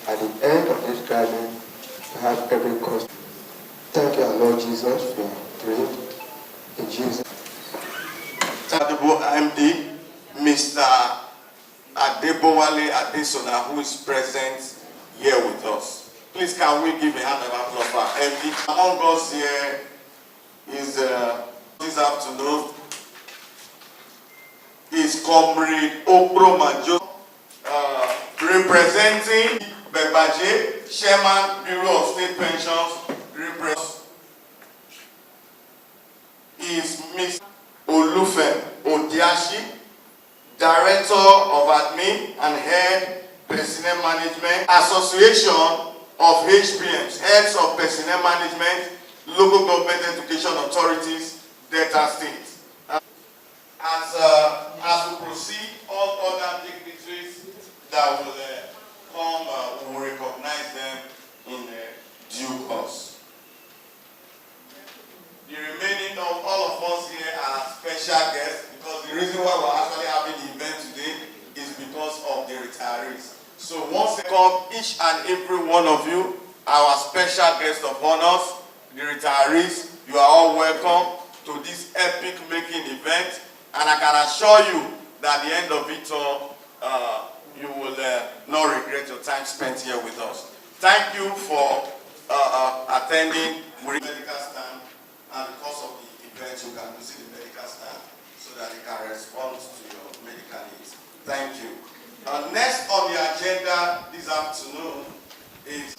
at the end of this gathering to have every cost. Thank you, our Lord Jesus, for praying in Jesus. Honorable MD, Mr. Adebowale Adesona, who is present here with us. Please, can we give a hand of applause for MD? Among us here is this afternoon is Comrade Okromajo, representing Bebaje, Chairman, Bureau of State Pensions, is Ms. Olufe Odiashi, Director of Admin and Head Personnel Management, Association of HPMs, Heads of Personnel Management, Local Government Education Authorities, Delta State. As we proceed, all other dignitaries that will come, we will recognize them in due course. The remaining of all of us here are special guests, because the reason why we're actually having the event today is because of the retirees. So once again, each and every one of you, our special guest of honors, the retirees, you are all welcome to this epic making event, and I can assure you that at the end of it all, you will not regret your time spent here with us. Thank you for attending medical stand, and because of the event, you can visit the medical stand so that it can respond to your medical needs. Thank you. Next on the agenda this afternoon is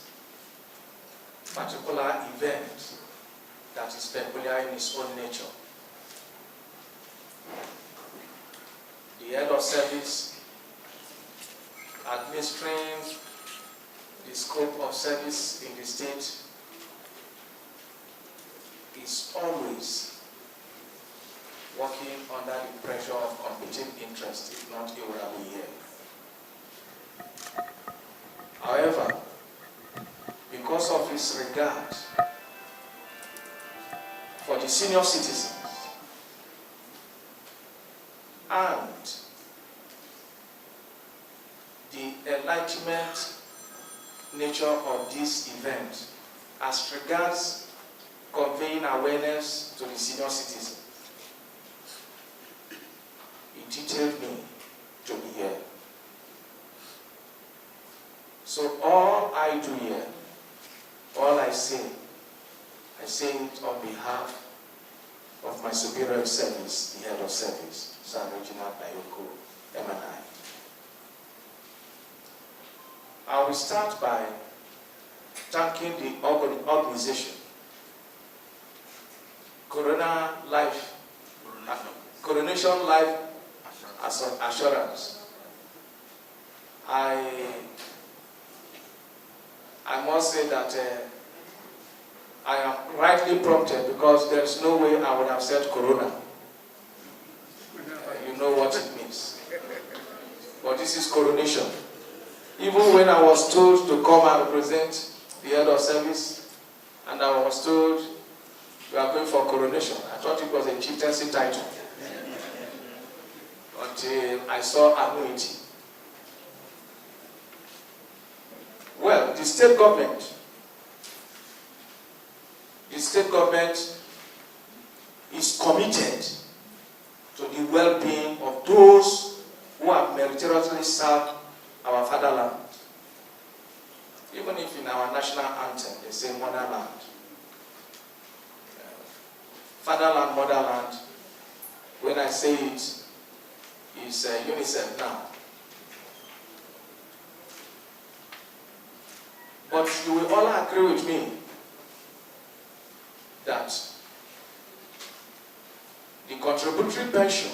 a particular event that is peculiar in its own nature. The head of service administering the scope of service in the state is always working under the pressure of competing interests, if not he would have been here. However, because of his regard for the senior citizens and the enlightenment nature of this event as regards conveying awareness to the senior citizens, he detailed me to be here. So all I do here, all I say it on behalf of my superior of service, the head of service, Sir Reginald Bayoko, MNI. I will start by thanking the organization, Coronation Life Assurance. I must say that I am rightly prompted, because there is no way I would have said Corona. You know what it means. But this is Coronation. Even when I was told to come and represent the head of service, and I was told we are going for Coronation, I thought it was a chieftaincy title. Until I saw Annuity. Well, the state government is committed to the well-being of those who have meritoriously served our fatherland. Even if in our national anthem they say motherland. Fatherland, motherland, when I say it, is UNICEF now. But you will all agree with me that the contributory pension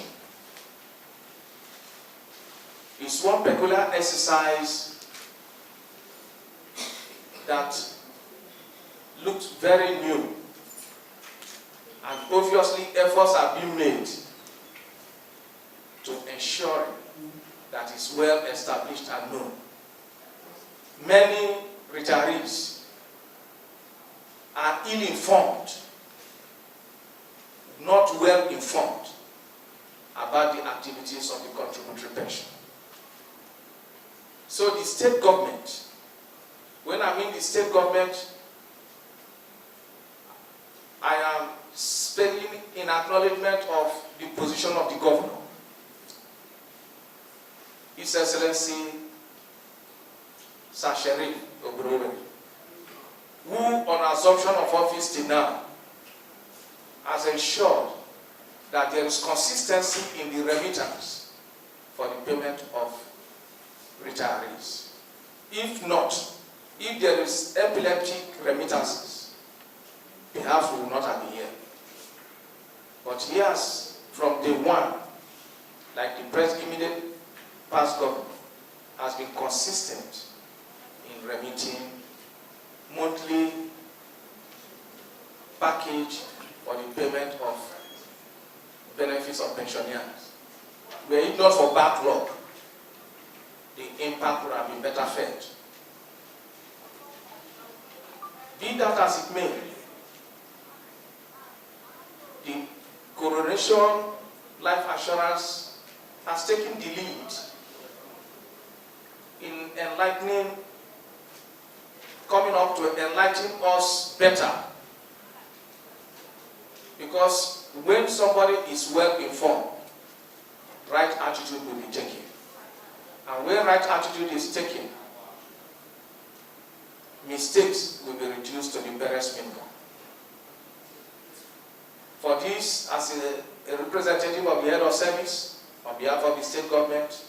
is one peculiar exercise that looks very new, and obviously efforts are being made to ensure that it's well established and known. Many retirees are ill-informed, not well informed about the activities of the contributory pension. So the state government state government, I am speaking in acknowledgement of the position of the governor, His Excellency Sir Sheriff Obrore, who on assumption of office till now has ensured that there is consistency in the remittance for the payment of retirees. If not, if there is epileptic remittances, perhaps we will not have been here. But he has, from day one, like the immediate past governor, has been consistent in remitting monthly package for the payment of benefits of pensioners. Were it not for backlog, the impact would have been better felt. Be that as it may, the Coronation Life Assurance has taken the lead in enlightening, coming up to enlighten us better. Because when somebody is well informed, right attitude will be taken. And when right attitude is taken, mistakes will be reduced to the barest minimum. For this, as a representative of the head of service, on behalf of the state government,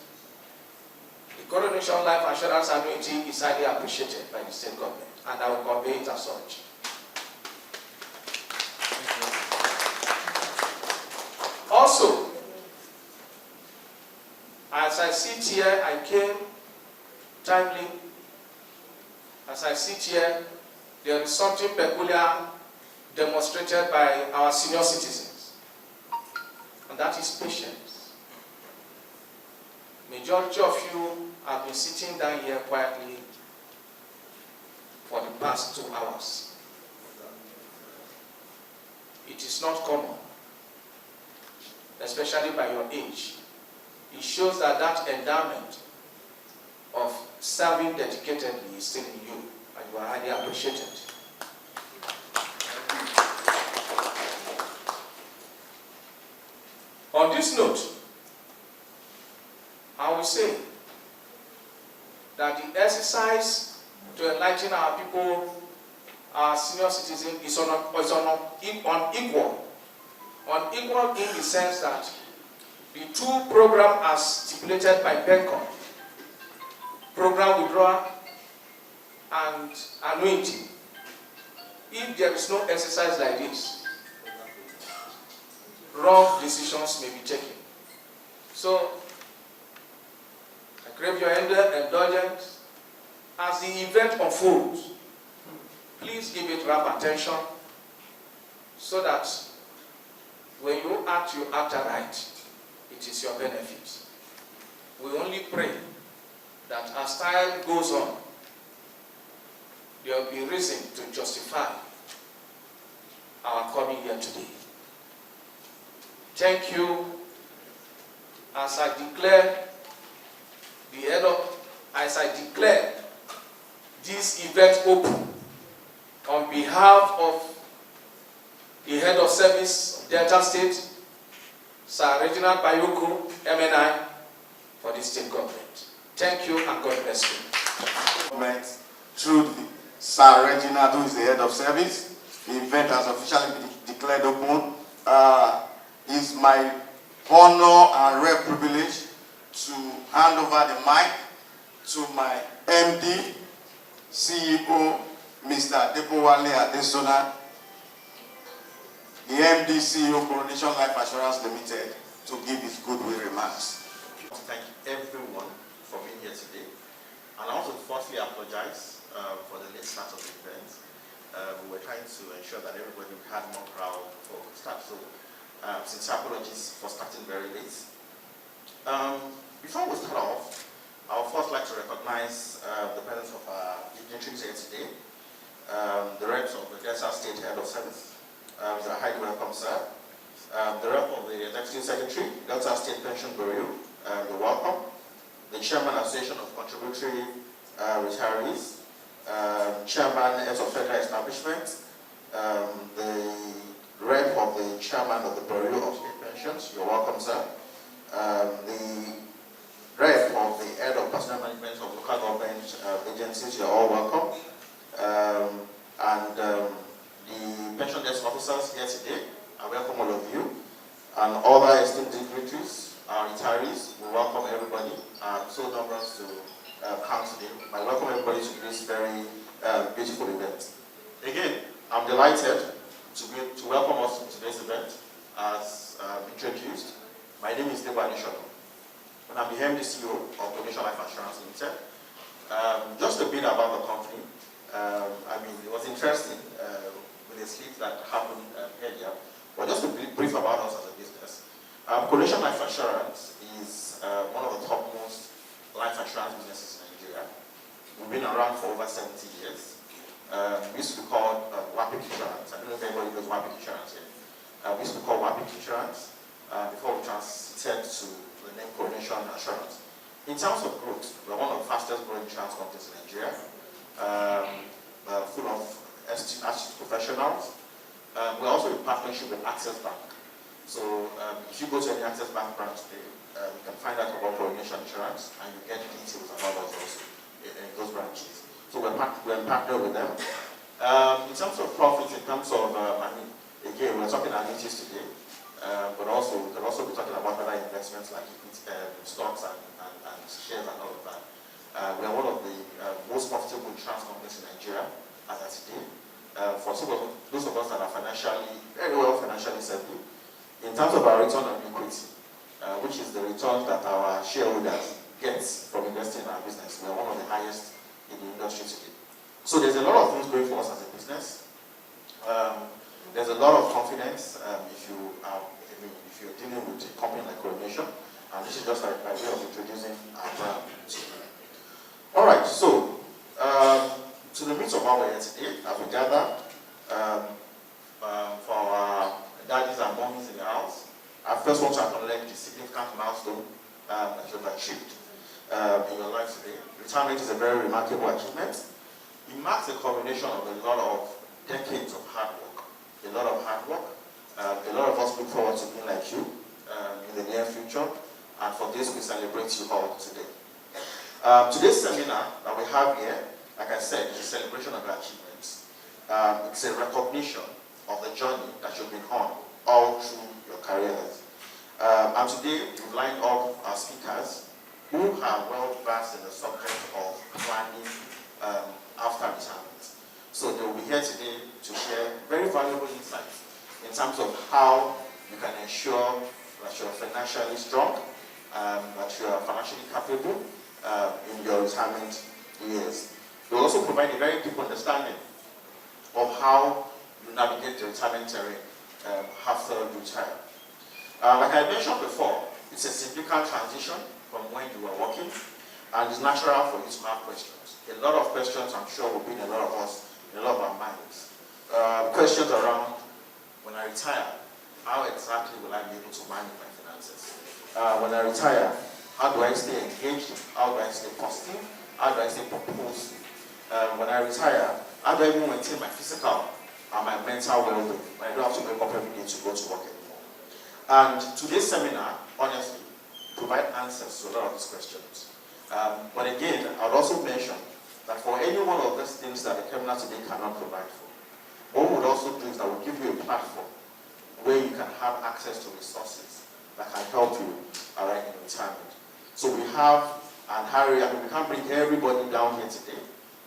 the Coronation Life Assurance Annuity is highly appreciated by the state government, and I will convey it as such. Also, as I sit here, I came timely. As I sit here, there is something peculiar demonstrated by our senior citizens, and that is patience. Majority of you have been sitting down here quietly for the past 2 hours. It is not common, especially by your age. It shows that that endowment of serving dedicatedly is still in you, and you are highly appreciated. On this note, I will say that the exercise to enlighten our people, our senior citizens, is unequal. Unequal in the sense that the two programs as stipulated by PENCOM, program withdrawal and annuity, if there is no exercise like this, wrong decisions may be taken. So, I crave your indulgence. As the event unfolds, please give it rapt attention so that when you act right. It is your benefit. We only pray that as time goes on, there will be reason to justify our coming here today. Thank you. As I declare this event open on behalf of the head of service of Delta State, Sir Reginald Bayoko, MNI, for the state government. Thank you and God bless you. Government, through Sir Reginald, who is the head of service, the event has officially been declared open. It's my honor and rare privilege to hand over the mic to my MD, CEO, Mr. Debowale Adesona, the MD, CEO, Coronation Life Assurance Limited, to give his goodwill remarks. Thank everyone for being here today. And I want to firstly apologize for the late start of the event. We were trying to ensure that everybody had more crowd for start. So, sincere apologies for starting very late. Before we start off, I would first like to recognize the presence of our dignitaries here today, the reps of the Delta State Head of Service. Mr. Highly welcome, sir. The rep of the Executive Secretary, Delta State Pension Bureau, you're welcome. The Chairman Association of Contributory Retirees, chairman of federal establishment, the rep of the chairman of the Bureau of State Pensions, you're welcome, sir. The rep of the head of personnel management of local government agencies, you're all welcome. The pension desk officers here today, I welcome all of you. And other esteemed dignitaries, our retirees, we welcome everybody. So numbers to count today. I welcome everybody to this very beautiful event. Again, I'm delighted to welcome us to today's event. As introduced, my name is Debo Anishono, and I'm the MD CEO of Coronation Life Assurance Limited. Just a bit about the company. It was interesting with the slip that happened earlier, but just a brief about us as a business. Coronation Life Assurance is one of the topmost life insurance businesses in Nigeria. We've been around for over 70 years. We used to be called WAPIC Insurance. I don't know if anybody knows WAPIC Insurance here. We used to be called WAPIC Insurance before we transited to the name Coronation Assurance. In terms of growth, we're one of the fastest growing insurance companies in Nigeria, full of astute professionals. We're also in partnership with Access Bank. So if you go to any Access Bank branch today, you can find out about Coronation Insurance and you get details about us also in those branches. So we're partnered with them. In terms of profits, in terms of, again, we're talking annuities today, but also we can also be talking about other investments like stocks and shares and all of that. We are one of the most profitable insurance companies in Nigeria as of today. For those of us that are very well financially settled, in terms of our return on equity, which is the return that our shareholders get from investing in our business, we are one of the highest in the industry today. So there's a lot of things going for us as a business. There's a lot of confidence if you're dealing with a company like Coronation, and this is just like my way of introducing our brand. All right, so to the meat of why we're here today, as we gather for our daddies and mommies in the house, I first want to acknowledge the significant milestone that you've achieved in your life today. Retirement is a very remarkable achievement. It marks a combination of a lot of decades of hard work. A lot of hard work. A lot of us look forward to being like you in the near future. And for this, we celebrate you all today. Today's seminar that we have here, like I said, is a celebration of your achievements. It's a recognition of the journey that you've been on all through your careers. And today, we've lined up our speakers who are well versed in the subject of planning after retirement. So they will be here today to share very valuable insights in terms of how you can ensure that you're financially strong, that you are financially capable in your retirement years. They will also provide a very deep understanding of how you navigate the retirement terrain after you retire. Like I mentioned before, it's a significant transition from when you were working, and it's natural for you to have questions. A lot of questions, I'm sure, will be in a lot of us, in a lot of our minds. Questions around, when I retire, how exactly will I be able to manage my finances? When I retire, how do I stay engaged? How do I stay positive? How do I stay purposeful? When I retire, how do I even maintain my physical and my mental well-being when I don't have to wake up every day to go to work anymore? And today's seminar, honestly, provide answers to a lot of these questions. But again, I would also mention that for any one of these things that the seminar today cannot provide for, what we would also do is that we'll give you a platform where you can have access to resources that can help you in retirement. So we have, and Harry, we can't bring everybody down here today,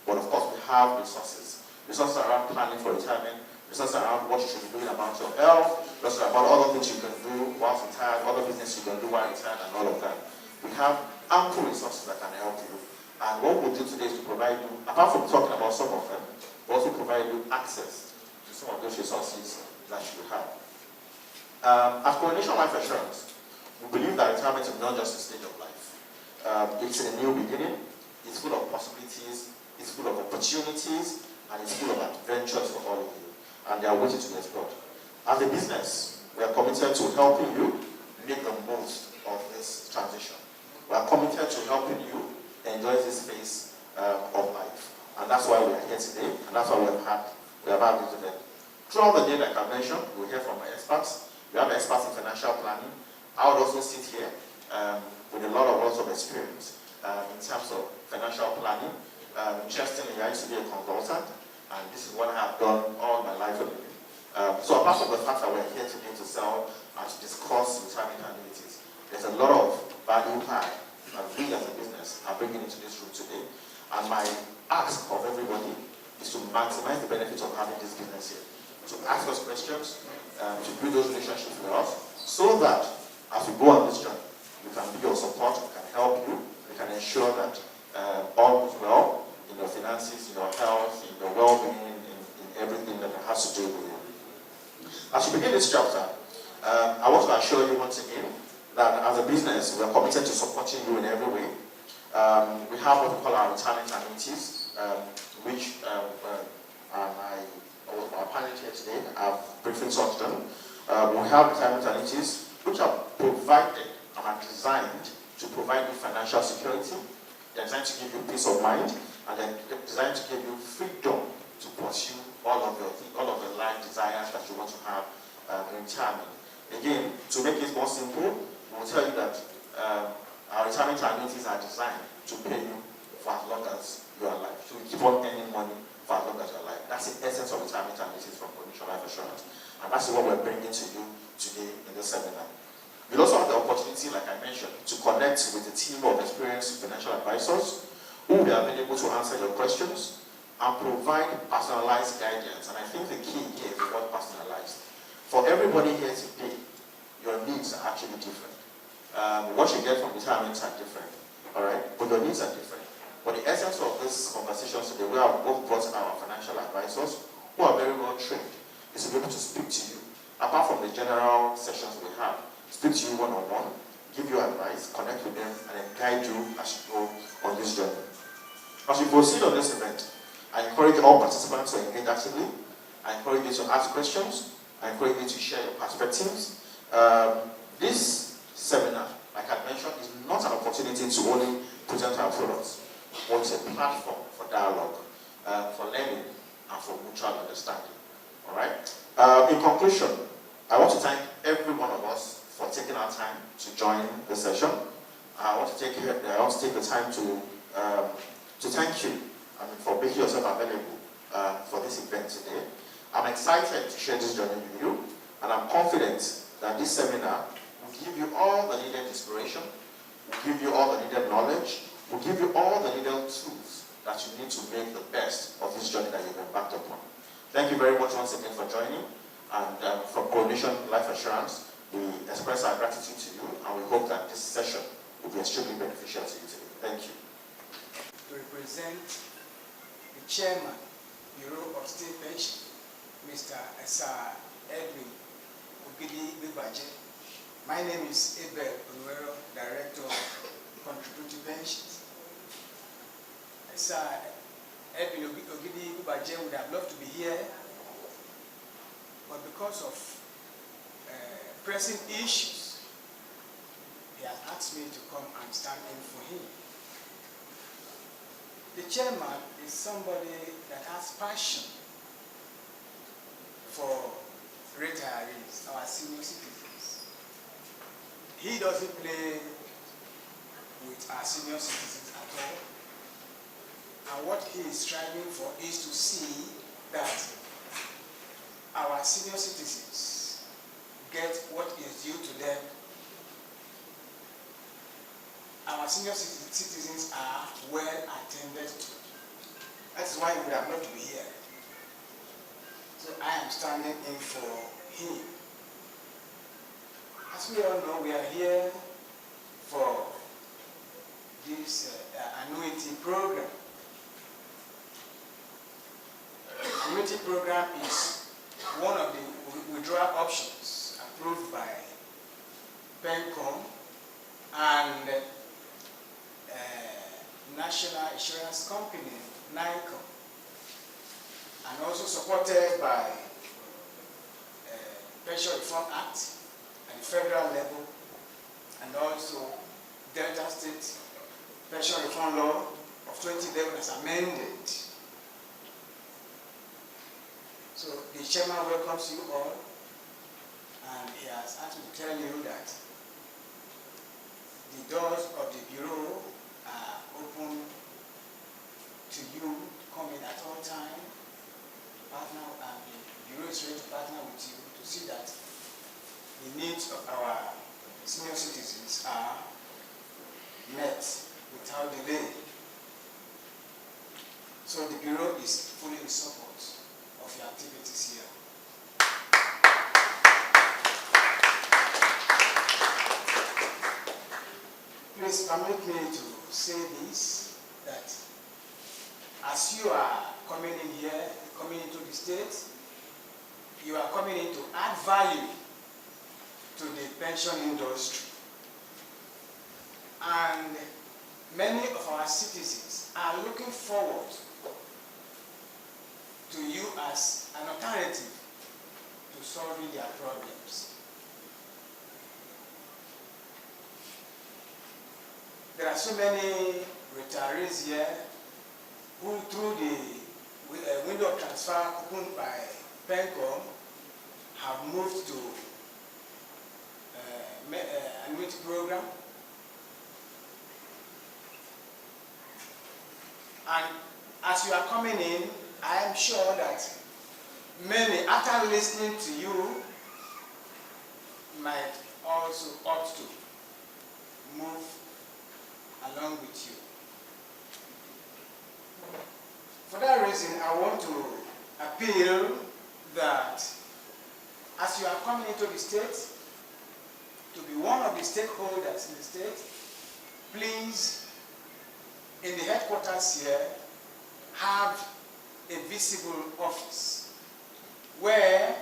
but of course we have resources. Resources around planning for retirement, resources around what you should be doing about your health, resources about other things you can do whilst retired, other business you can do while retired, and all of that. We have ample resources that can help you. And what we'll do today is to provide you, apart from talking about some of them, we'll also provide you access to some of those resources that you have. At Coronation Life Assurance, we believe that retirement is not just a stage of life. It's a new beginning. It's full of possibilities. It's full of opportunities. And it's full of adventures for all of you. And they are waiting to be explored. As a business, we are committed to helping you make the most of this transition. We are committed to helping you enjoy this phase of life. And that's why we are here today, and that's why we have had this event. Throughout the day, like I mentioned, we'll hear from our experts. We have experts in financial planning. I would also sit here with a lot of lots of experience in terms of financial planning. Interestingly, I used to be a consultant, and this is what I have done all my life. So apart from the fact that we're here today to sell and to discuss retirement annuities, there's a lot of value add that we as a business are bringing into this room today. And my ask of everybody is to maximize the benefits of having this business here. To ask us questions, to build those relationships with us, so that as we go on this journey, we can be your support, we can help you, we can ensure that all goes well in your finances, in your health, in your well-being, in everything that has to do with you. As we begin this chapter, I want to assure you once again that as a business, we are committed to supporting you in every way. We have what we call our retirement annuities, which our panel here today have briefly touched on. We have retirement annuities which are provided and are designed to provide you financial security. They're designed to give you peace of mind, and they're designed to give you freedom to pursue all of the life desires that you want to have in retirement. Again, to make it more simple, we'll tell you that our retirement annuities are designed to pay you for as long as you are alive. So you keep on earning money for as long as you are alive. That's the essence of retirement annuities from Coronation Life Assurance. And that's what we're bringing to you today in this seminar. We'll also have the opportunity, like I mentioned, to connect with a team of experienced financial advisors who will be available to answer your questions and provide personalized guidance. And I think the key here is the word personalized. For everybody here today, your needs are actually different. What you get from retirement are different, all right? But your needs are different. But the essence of this conversation today, we have both brought our financial advisors who are very well trained, is to be able to speak to you. Apart from the general sessions we have, speak to you one-on-one, give you advice, connect with them, and then guide you as you go on this journey. As we proceed on this event, I encourage all participants to engage actively. I encourage you to ask questions. I encourage you to share your perspectives. This seminar, like I mentioned, is not an opportunity to only present our products, but it's a platform for dialogue, for learning, and for mutual understanding. All right? In conclusion, I want to thank every one of us for taking our time to join the session. I want to take the time to thank you for making yourself available for this event today. I'm excited to share this journey with you, and I'm confident that this seminar will give you all the needed inspiration, will give you all the needed knowledge, will give you all the needed tools that you need to make the best of this journey that you've embarked upon. Thank you very much once again for joining, and from Coronation Life Assurance, we express our gratitude to you, and we hope that this session will be extremely beneficial to you today. Thank you. To represent the Chairman, Bureau of State Pension, Mr. Sir Edwin Ogidi. My name is Abel Onwero, Director of Contributory Pensions. Sir Edwin Ogidi would have loved to be here, but because of pressing issues, he has asked me to come and stand in for him. The chairman is somebody that has passion for retirees, our senior citizens. He doesn't play with our senior citizens at all. And what he is striving for is to see that our senior citizens get what is due to them. Our senior citizens are well attended to. That is why he would have loved to be here. So I am standing in for him. As we all know, we are here for this annuity program. Annuity program is one of the withdrawal options approved by PENCOM and National Insurance Company, NICOM, and also supported by Pension Reform Act at the federal level, and also Delta State Pension Reform Law of 2011 as amended So the chairman welcomes you all, and he has asked me to tell you that the doors of the bureau are open to you to come in at all time. Partner, and the bureau is ready to partner with you to see that the needs of our senior citizens are met without delay. So the bureau is fully in support of your activities here. Please permit me to say this, that as you are coming in here, coming into the state, you are coming in to add value to the pension industry. And many of our citizens are looking forward to you as an alternative to solving their problems. There are so many retirees here who, through the window of transfer opened by PENCOM, have moved to Annuity program. And as you are coming in, I am sure that many, after listening to you, might also opt to move along with you. For that reason, I want to appeal that as you are coming into the state, to be one of the stakeholders in the state, please, in the headquarters here, have a visible office where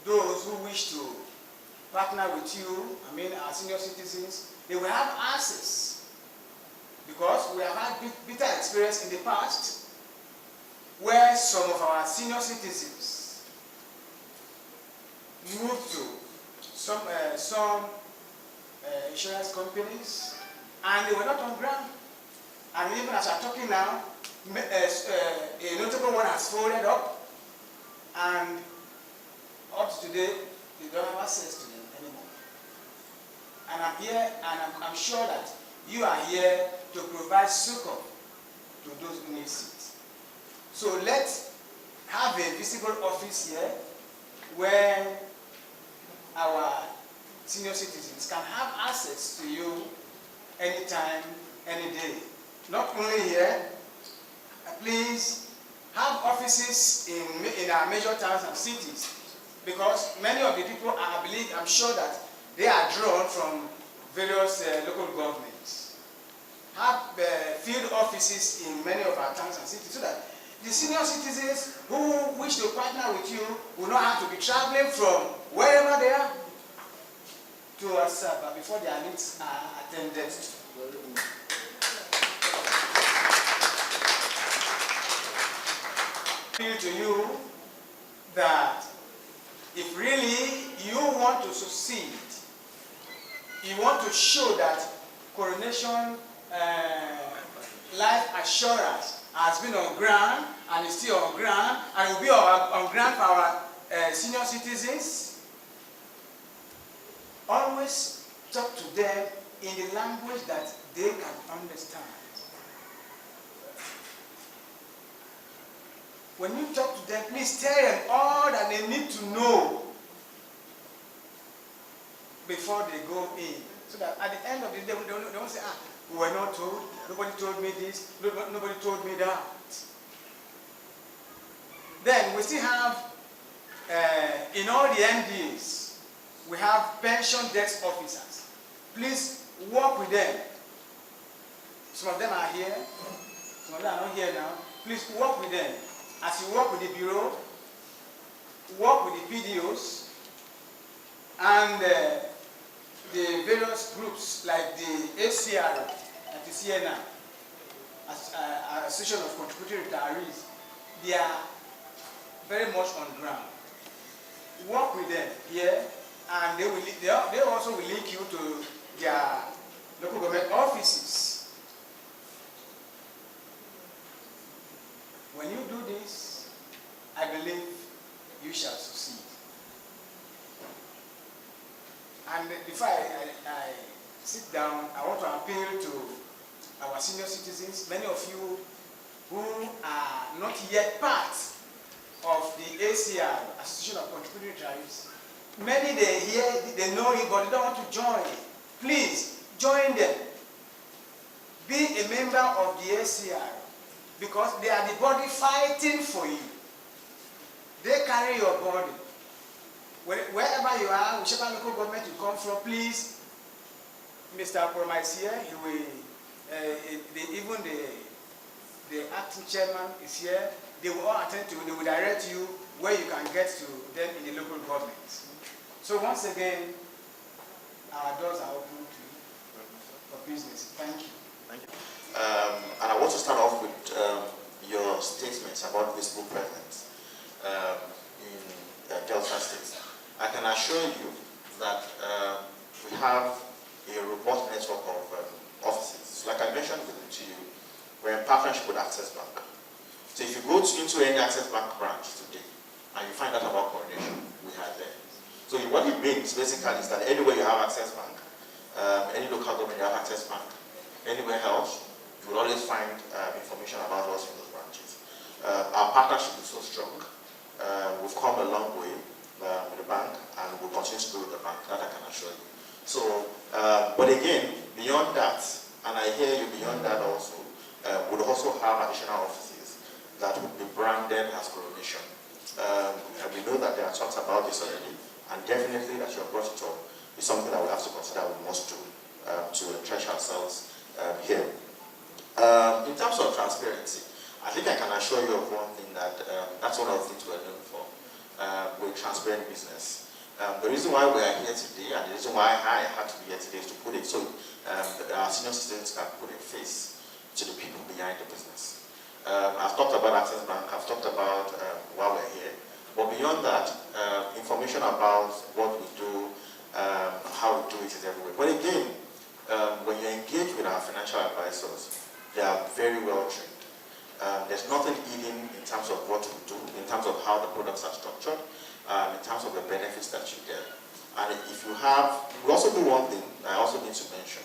those who wish to partner with you, our senior citizens, they will have access. Because we have had bitter experience in the past where some of our senior citizens moved to some insurance companies and they were not on ground. And even as I'm talking now, a notable one has folded up, and up to today, they don't have access to them anymore. And I'm here, and I'm sure that you are here to provide succor to those who need it. So let's have a visible office here where our senior citizens can have access to you anytime, any day. Not only here, please have offices in our major towns and cities, because many of the people, I'm sure that they are drawn from various local governments. Have field offices in many of our towns and cities so that the senior citizens who wish to partner with you will not have to be traveling from wherever they are to Asaba before their needs are attended to. I appeal to you that if really you want to succeed, you want to show that Coronation life assurance has been on ground and is still on ground and will be on ground for our senior citizens, always talk to them in the language that they can understand. When you talk to them, please tell them all that they need to know before they go in. So that at the end of the day, they won't say, we were not told, nobody told me this, nobody told me that. Then we still have, in all the MDs, we have pension desk officers. Please work with them. Some of them are here, some of them are not here now. Please work with them. As you work with the bureau, work with the PDOs, and the various groups like the ACR, like the CNA, Association of Contributory Retirees. They are very much on ground. Work with them here, and they also will link you to their local government offices. When you do this, I believe you shall succeed. And before I sit down, I want to appeal to our senior citizens, many of you who are not yet part of the ACR, Association of Contributing Tribes. Many they know it, but they don't want to join. Please, join them. Be a member of the ACR, because they are the body fighting for you. They carry your body. Wherever you are, whichever local government you come from, please, Mr. Akroma is here. He will, even the acting chairman is here. They will all attend to you. They will direct you where you can get to them in the local government. So once again, our doors are open to you for business. Thank you. Thank you. And I want to start off with your statements about visible presence in Delta State. I can assure you that we have a robust network of offices. Like I mentioned to you, we're in partnership with Access Bank. So if you go into any Access Bank branch today and you find out about Coronation, we have there. So what it means basically is that anywhere you have Access Bank, any local government you have Access Bank, anywhere else, you will always find information about us in those branches. Our partnership is so strong. We've come a long way with the bank, and we'll continue to go with the bank, that I can assure you. So, but again, beyond that, and I hear you beyond that also, we'll also have additional offices that will be branded as Coronation. And we know that there are talks about this already, and definitely that you have brought it up is something that we have to consider we must do to entrench ourselves here. In terms of transparency, I think I can assure you of one thing, that that's one of the things we're known for. We're transparent business. The reason why we are here today, and the reason why I had to be here today, is to put it so our senior citizens can put a face to the people behind the business. I've talked about Access Bank, I've talked about why we're here, but beyond that, information about what we do, how we do it is everywhere. But again, when you engage with our financial advisors, they are very well trained. There's nothing hidden in terms of what we do, in terms of how the products are structured, in terms of the benefits that you get. And if you have, we also do one thing I also need to mention.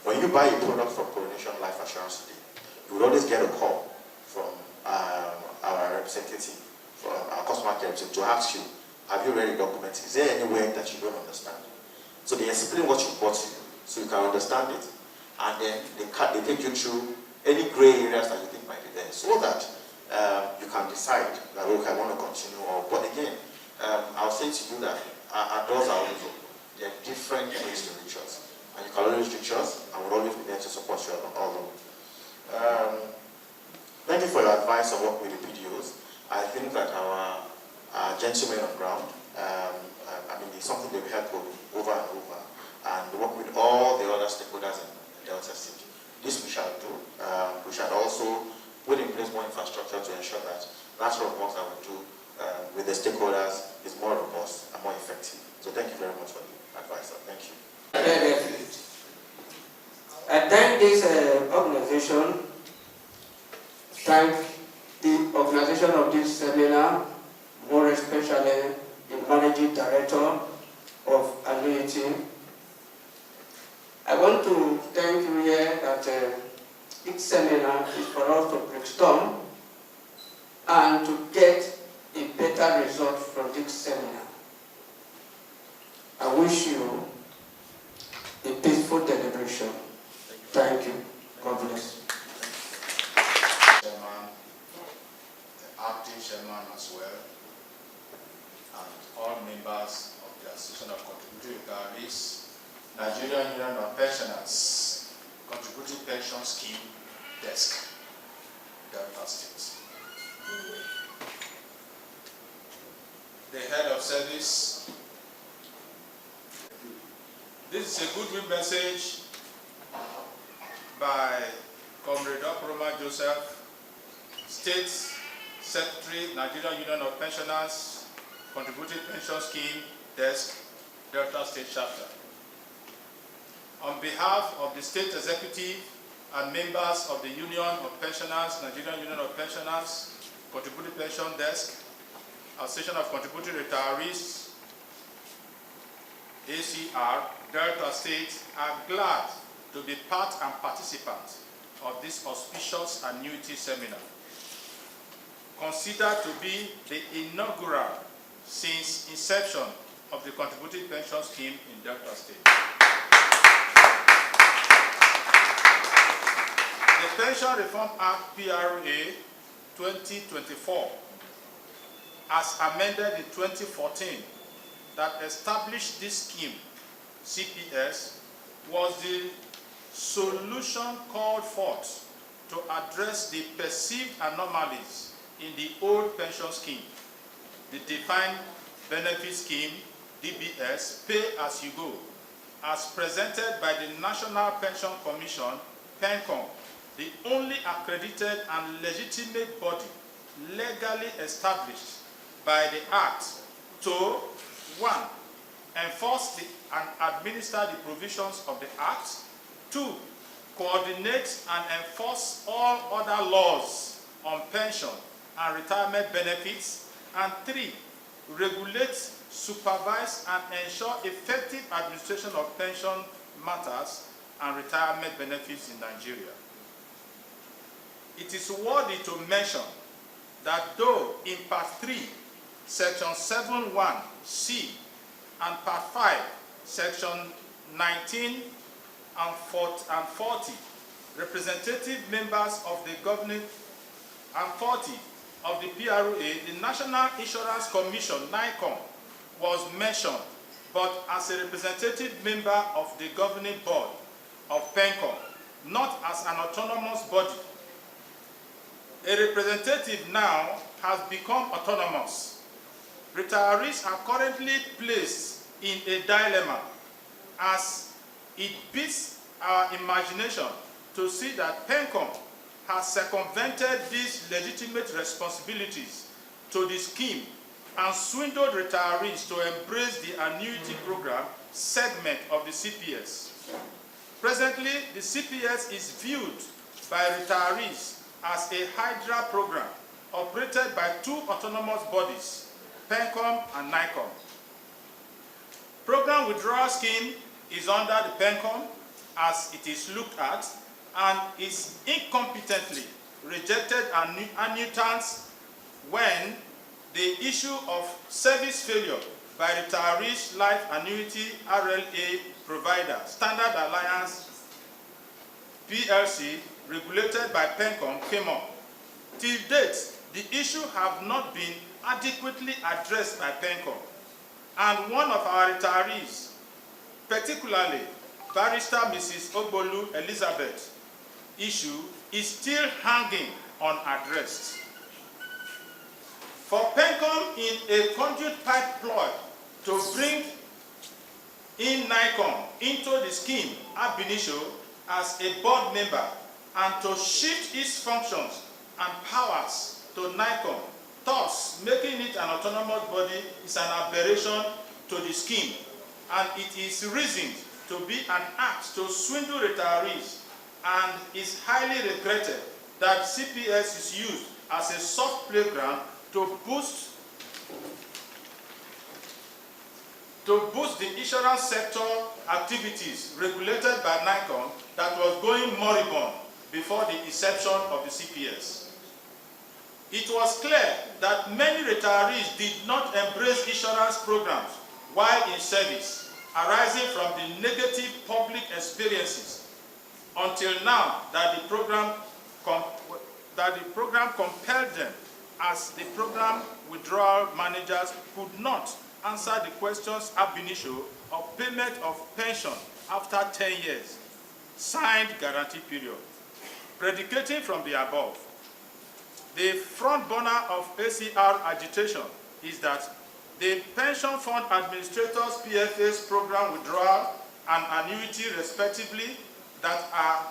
When you buy a product from Coronation Life Assurance today, you will always get a call from our representative, from our customer care to ask you, have you read the document? Is there any way that you don't understand? So they explain what you bought to you, so you can understand it, and then they take you through any gray areas that you think might be there, so that you can decide that, okay, I want to continue. But again, I'll say to you that our doors are always open. There are different ways to reach us, and you can always reach us, and we'll always be there to support you all along. Thank you for your advice on working with the PDOs. I think that our gentlemen on ground, it's something they've helped over and over, and work with all the other stakeholders in Delta State. This we shall do. We shall also put in place more infrastructure to ensure that that sort of work that we do with the stakeholders is more robust and more effective. So thank you very much for the advice. Thank you. I thank this organization, thank the organization of this seminar, more especially the managing director of Annuity. I want to thank you here that this seminar is for us to brainstorm and to get a better result from this seminar. I wish you a peaceful deliberation. Thank you. God bless. Chairman, the acting chairman as well, and all members of the Association of Contributing Retirees, Nigerian Union of Pensioners, Contributing Pension Scheme Desk, Delta State. The head of service. This is a goodwill message by Comrade Okroma Joseph, State Secretary, Nigerian Union of Pensioners, Contributing Pension Scheme Desk, Delta State Chapter. On behalf of the State Executive and members of the Union of Pensioners, Nigerian Union of Pensioners, Contributing Pension Desk, Association of Contributing Retirees, ACR, Delta State, are glad to be part and participant of this auspicious annuity seminar, considered to be the inaugural since inception of the Contributing Pension Scheme in Delta State. The Pension Reform Act PRA 2024, as amended in 2014, that established this scheme, CPS, was the solution called forth to address the perceived anomalies in the old pension scheme, the Defined Benefit Scheme, DBS, Pay As You Go, as presented by the National Pension Commission, PENCOM, the only accredited and legitimate body legally established by the Act to 1. Enforce and administer the provisions of the Act. 2. Coordinate and enforce all other laws on pension and retirement benefits. And 3. Regulate, supervise, and ensure effective administration of pension matters and retirement benefits in Nigeria. It is worthy to mention that though in Part 3, Section 7.1c and Part 5, Section 19 and 40, representative members of the governing and 40 of the PRA, the National Insurance Commission, NICOM, was mentioned, but as a representative member of the governing board of PENCOM, not as an autonomous body. A representative now has become autonomous. Retirees are currently placed in a dilemma, as it beats our imagination to see that PENCOM has circumvented these legitimate responsibilities to the scheme and swindled retirees to embrace the annuity program segment of the CPS. Presently, the CPS is viewed by retirees as a Hydra program operated by 2 autonomous bodies, PENCOM and NICOM. Program withdrawal scheme is under the PENCOM as it is looked at and is incompetently rejected annuitants when the issue of service failure by retirees life annuity RLA provider, Standard Alliance PLC, regulated by PENCOM, came up. Till date, the issue have not been adequately addressed by PENCOM, and one of our retirees, particularly Barrister Mrs. Ogbolu Elizabeth, issue is still hanging unaddressed. For PENCOM in a conduit pipe ploy to bring in NICOM into the scheme ab initio as a board member and to shift its functions and powers to NICOM, thus making it an autonomous body, is an aberration to the scheme, and it is reasoned to be an act to swindle retirees, and is highly regretted that CPS is used as a soft playground to boost the insurance sector activities regulated by NICOM that was going moribund before the inception of the CPS. It was clear that many retirees did not embrace insurance programs while in service, arising from the negative public experiences, until now that the program compelled them, as the program withdrawal managers could not answer the questions ab initio of payment of pension after 10 years, signed guarantee period. Predicating from the above, the front burner of ACR agitation is that the Pension Fund Administrators PFA's program withdrawal and annuity respectively that are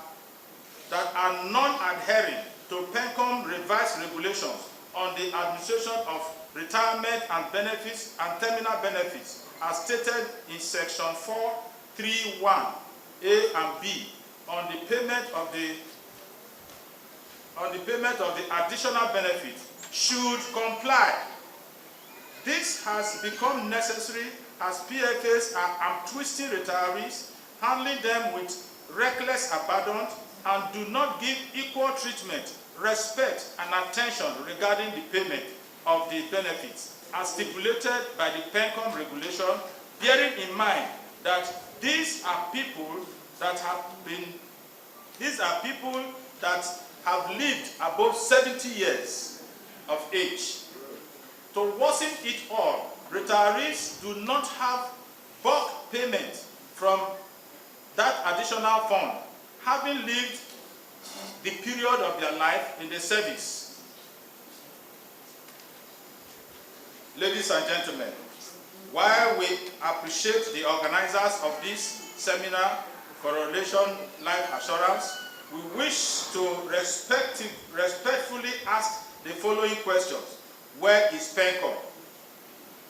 non-adhering to PENCOM revised regulations on the administration of retirement and benefits and terminal benefits as stated in section 431A and B on the payment of the additional benefit should comply This has become necessary as PFAs are arm-twisting retirees, handling them with reckless abandon, and do not give equal treatment, respect, and attention regarding the payment of the benefits, as stipulated by the PENCOM regulation, bearing in mind that these are people that have lived above 70 years of age. To worsen it all, retirees do not have bulk payment from that additional fund, having lived the period of their life in the service. Ladies and gentlemen, while we appreciate the organizers of this seminar, Coronation Life Assurance, we wish to respectfully ask the following questions. Where is PENCOM,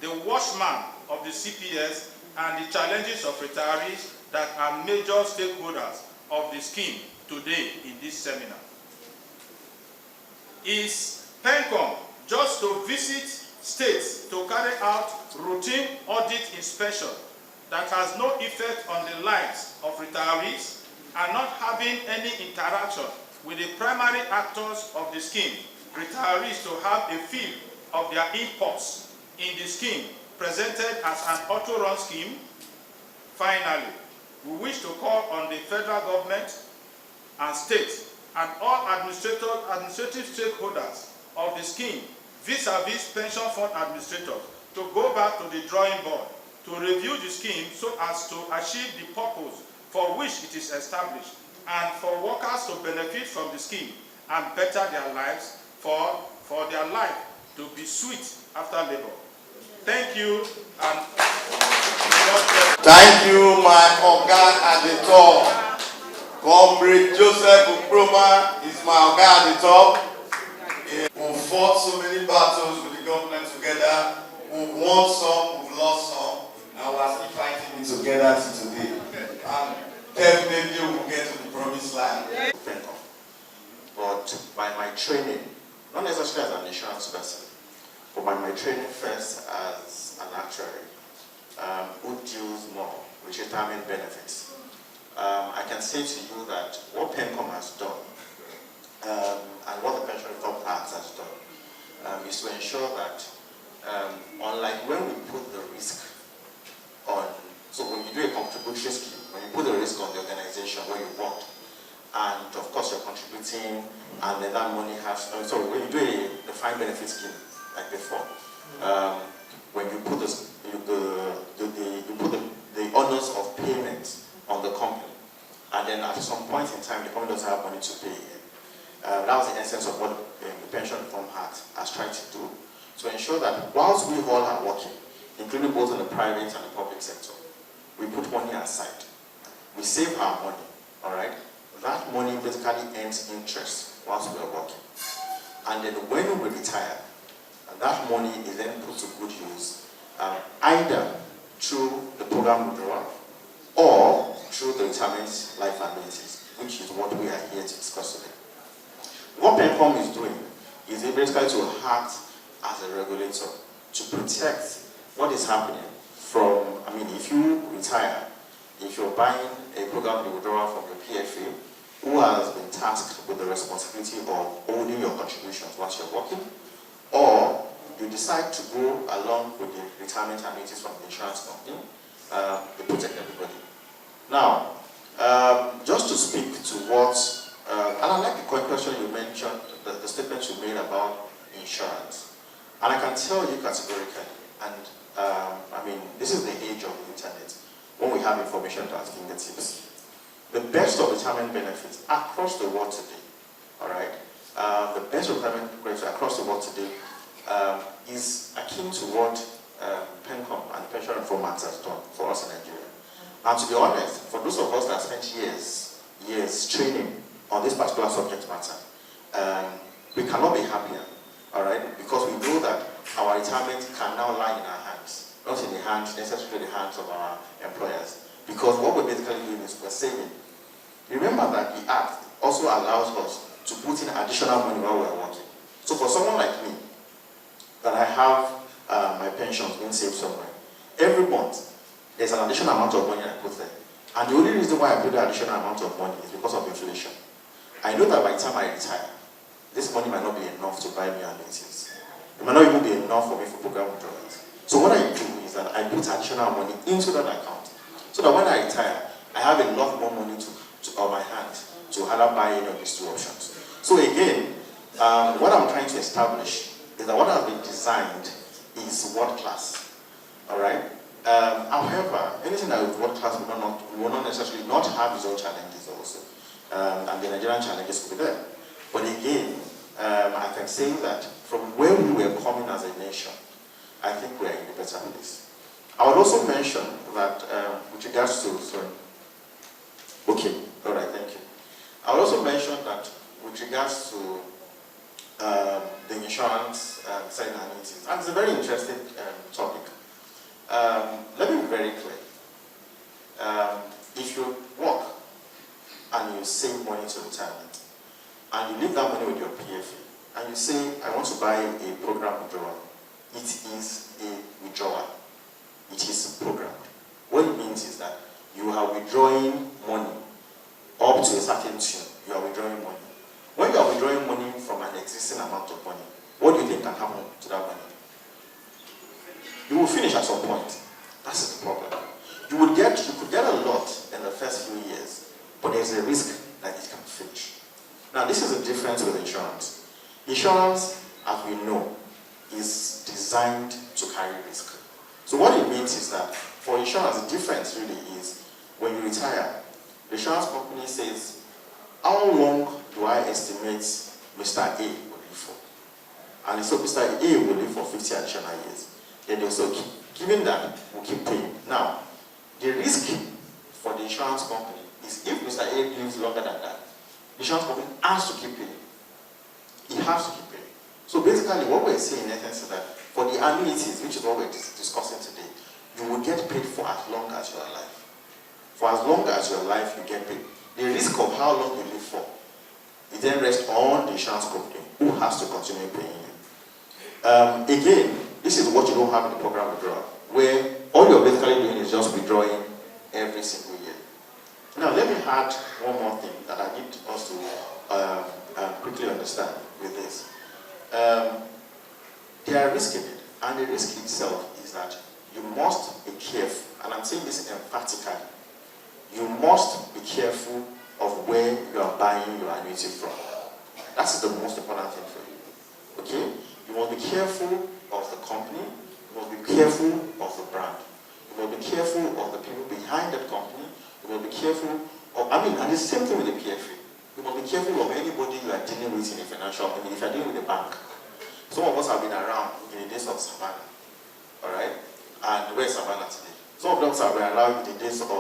the watchman of the CPS, and the challenges of retirees that are major stakeholders of the scheme today in this seminar? Is PENCOM just to visit states to carry out routine audit inspection that has no effect on the lives of retirees and not having any interaction with the primary actors of the scheme, retirees to have a feel of their inputs in the scheme presented as an auto-run scheme? Finally, we wish to call on the federal government and states and all administrative stakeholders of the scheme vis-a-vis pension fund administrators to go back to the drawing board to review the scheme so as to achieve the purpose for which it is established, and for workers to benefit from the scheme and better their lives, for their life to be sweet after labor. Thank you, and Thank you, my Oga at the top. Comrade Joseph Uproma is my Oga at the top. We've fought so many battles with the government together. We've won some, we've lost some, and we're still fighting it together till today. And definitely we'll get to the promised land. But by my training, not necessarily as an insurance person, but by my training first as an actuary, who deals more with retirement benefits, I can say to you that what PENCOM has done and what the Pension Reform Act has done is to ensure that, unlike when we put the risk on, so when you do a contributory scheme, when you put the risk on the organization where you work, and of course you're contributing, and then that money has, so when you do a defined benefit scheme, like before, when you put the onus of payment on the company, and then at some point in time the company doesn't have money to pay. That was the essence of what the Pension Reform Act has tried to do, to ensure that whilst we all are working, including both in the private and the public sector, we put money aside. We save our money, all right? That money basically earns interest whilst we are working. And then when we retire, that money is then put to good use, either through the program withdrawal or through the retirement life annuities, which is what we are here to discuss today. What PENCOM is doing is basically to act as a regulator to protect what is happening from, if you retire, if you're buying a program withdrawal from your PFA, who has been tasked with the responsibility of holding your contributions once you're working, or you decide to go along with the retirement annuities from the insurance company, they protect everybody. Now, just to speak to what, and I like the question you mentioned, the statement you made about insurance. And I can tell you categorically, and this is the age of the internet, when we have information at our fingertips. The best of retirement benefits across the world today, all right? The best of retirement benefits across the world today is akin to what PENCOM and the Pension Reform Act has done for us in Nigeria. And to be honest, for those of us that spent years training on this particular subject matter, we cannot be happier, all right? Because we know that our retirement can now lie in our hands, not in the hands, necessarily the hands of our employers. Because what we're basically doing is we're saving. Remember that the Act also allows us to put in additional money while we're working. So for someone like me, that I have my pension pensions being saved somewhere. Every month, there's an additional amount of money I put there. And the only reason why I put the additional amount of money is because of inflation. I know that by the time I retire, this money might not be enough to buy me annuities. It might not even be enough for me for program withdrawals. So what I do is that I put additional money into that account, so that when I retire, I have a lot more money on my hands to either buy any of these two options. So again, what I'm trying to establish is that what has been designed is world class. All right. However, anything that is world class will not necessarily not have its own challenges also, and the Nigerian challenges could be there. But again, I can say that from where we were coming as a nation, I think we are in a better place. I would also mention that with regards to, sorry, okay, all right, thank you. I would also mention that with regards to the insurance selling annuities, and it's a very interesting topic. Let me be very clear. If you work and you save money to retirement, and you leave that money with your PFA, and you say, I want to buy a program withdrawal, it is a withdrawal. It is programmed. What it means is that you are withdrawing money up to a certain tune. You are withdrawing money. When you are withdrawing money from an existing amount of money, what do you think can happen to that money? You will finish at some point. That's the problem. You could get a lot in the first few years, but there's a risk that it can finish. Now, this is the difference with insurance. Insurance, as we know, is designed to carry risk. So what it means is that for insurance, the difference really is when you retire, the insurance company says, how long do I estimate Mr. A will live for? And so Mr. A will live for 50 additional years. Then they'll say, given that, we'll keep paying. Now, the risk for the insurance company is if Mr. A lives longer than that, the insurance company has to keep paying. He has to keep paying. So basically, what we're saying in essence is that for the annuities, which is what we're discussing today, you will get paid for as long as you are alive. For as long as you're alive, you get paid. The risk of how long you live for, it then rests on the insurance company, who has to continue paying you. Again, this is what you don't have in the program withdrawal, where all you're basically doing is just withdrawing every single year. Now, let me add one more thing that I need us to quickly understand with this. There are risks in it, and the risk itself is that you must be careful, and I'm saying this emphatically, you must be careful of where you are buying your annuity from. That's the most important thing for you. Okay? You must be careful of the company, you must be careful of the brand, you must be careful of the people behind that company, you must be careful of, and the same thing with the PFA. You must be careful of anybody you are dealing with in a financial, if you are dealing with a bank. Some of us have been around in the days of Savannah, all right? And where's Savannah today? Some of them have been around in the days of,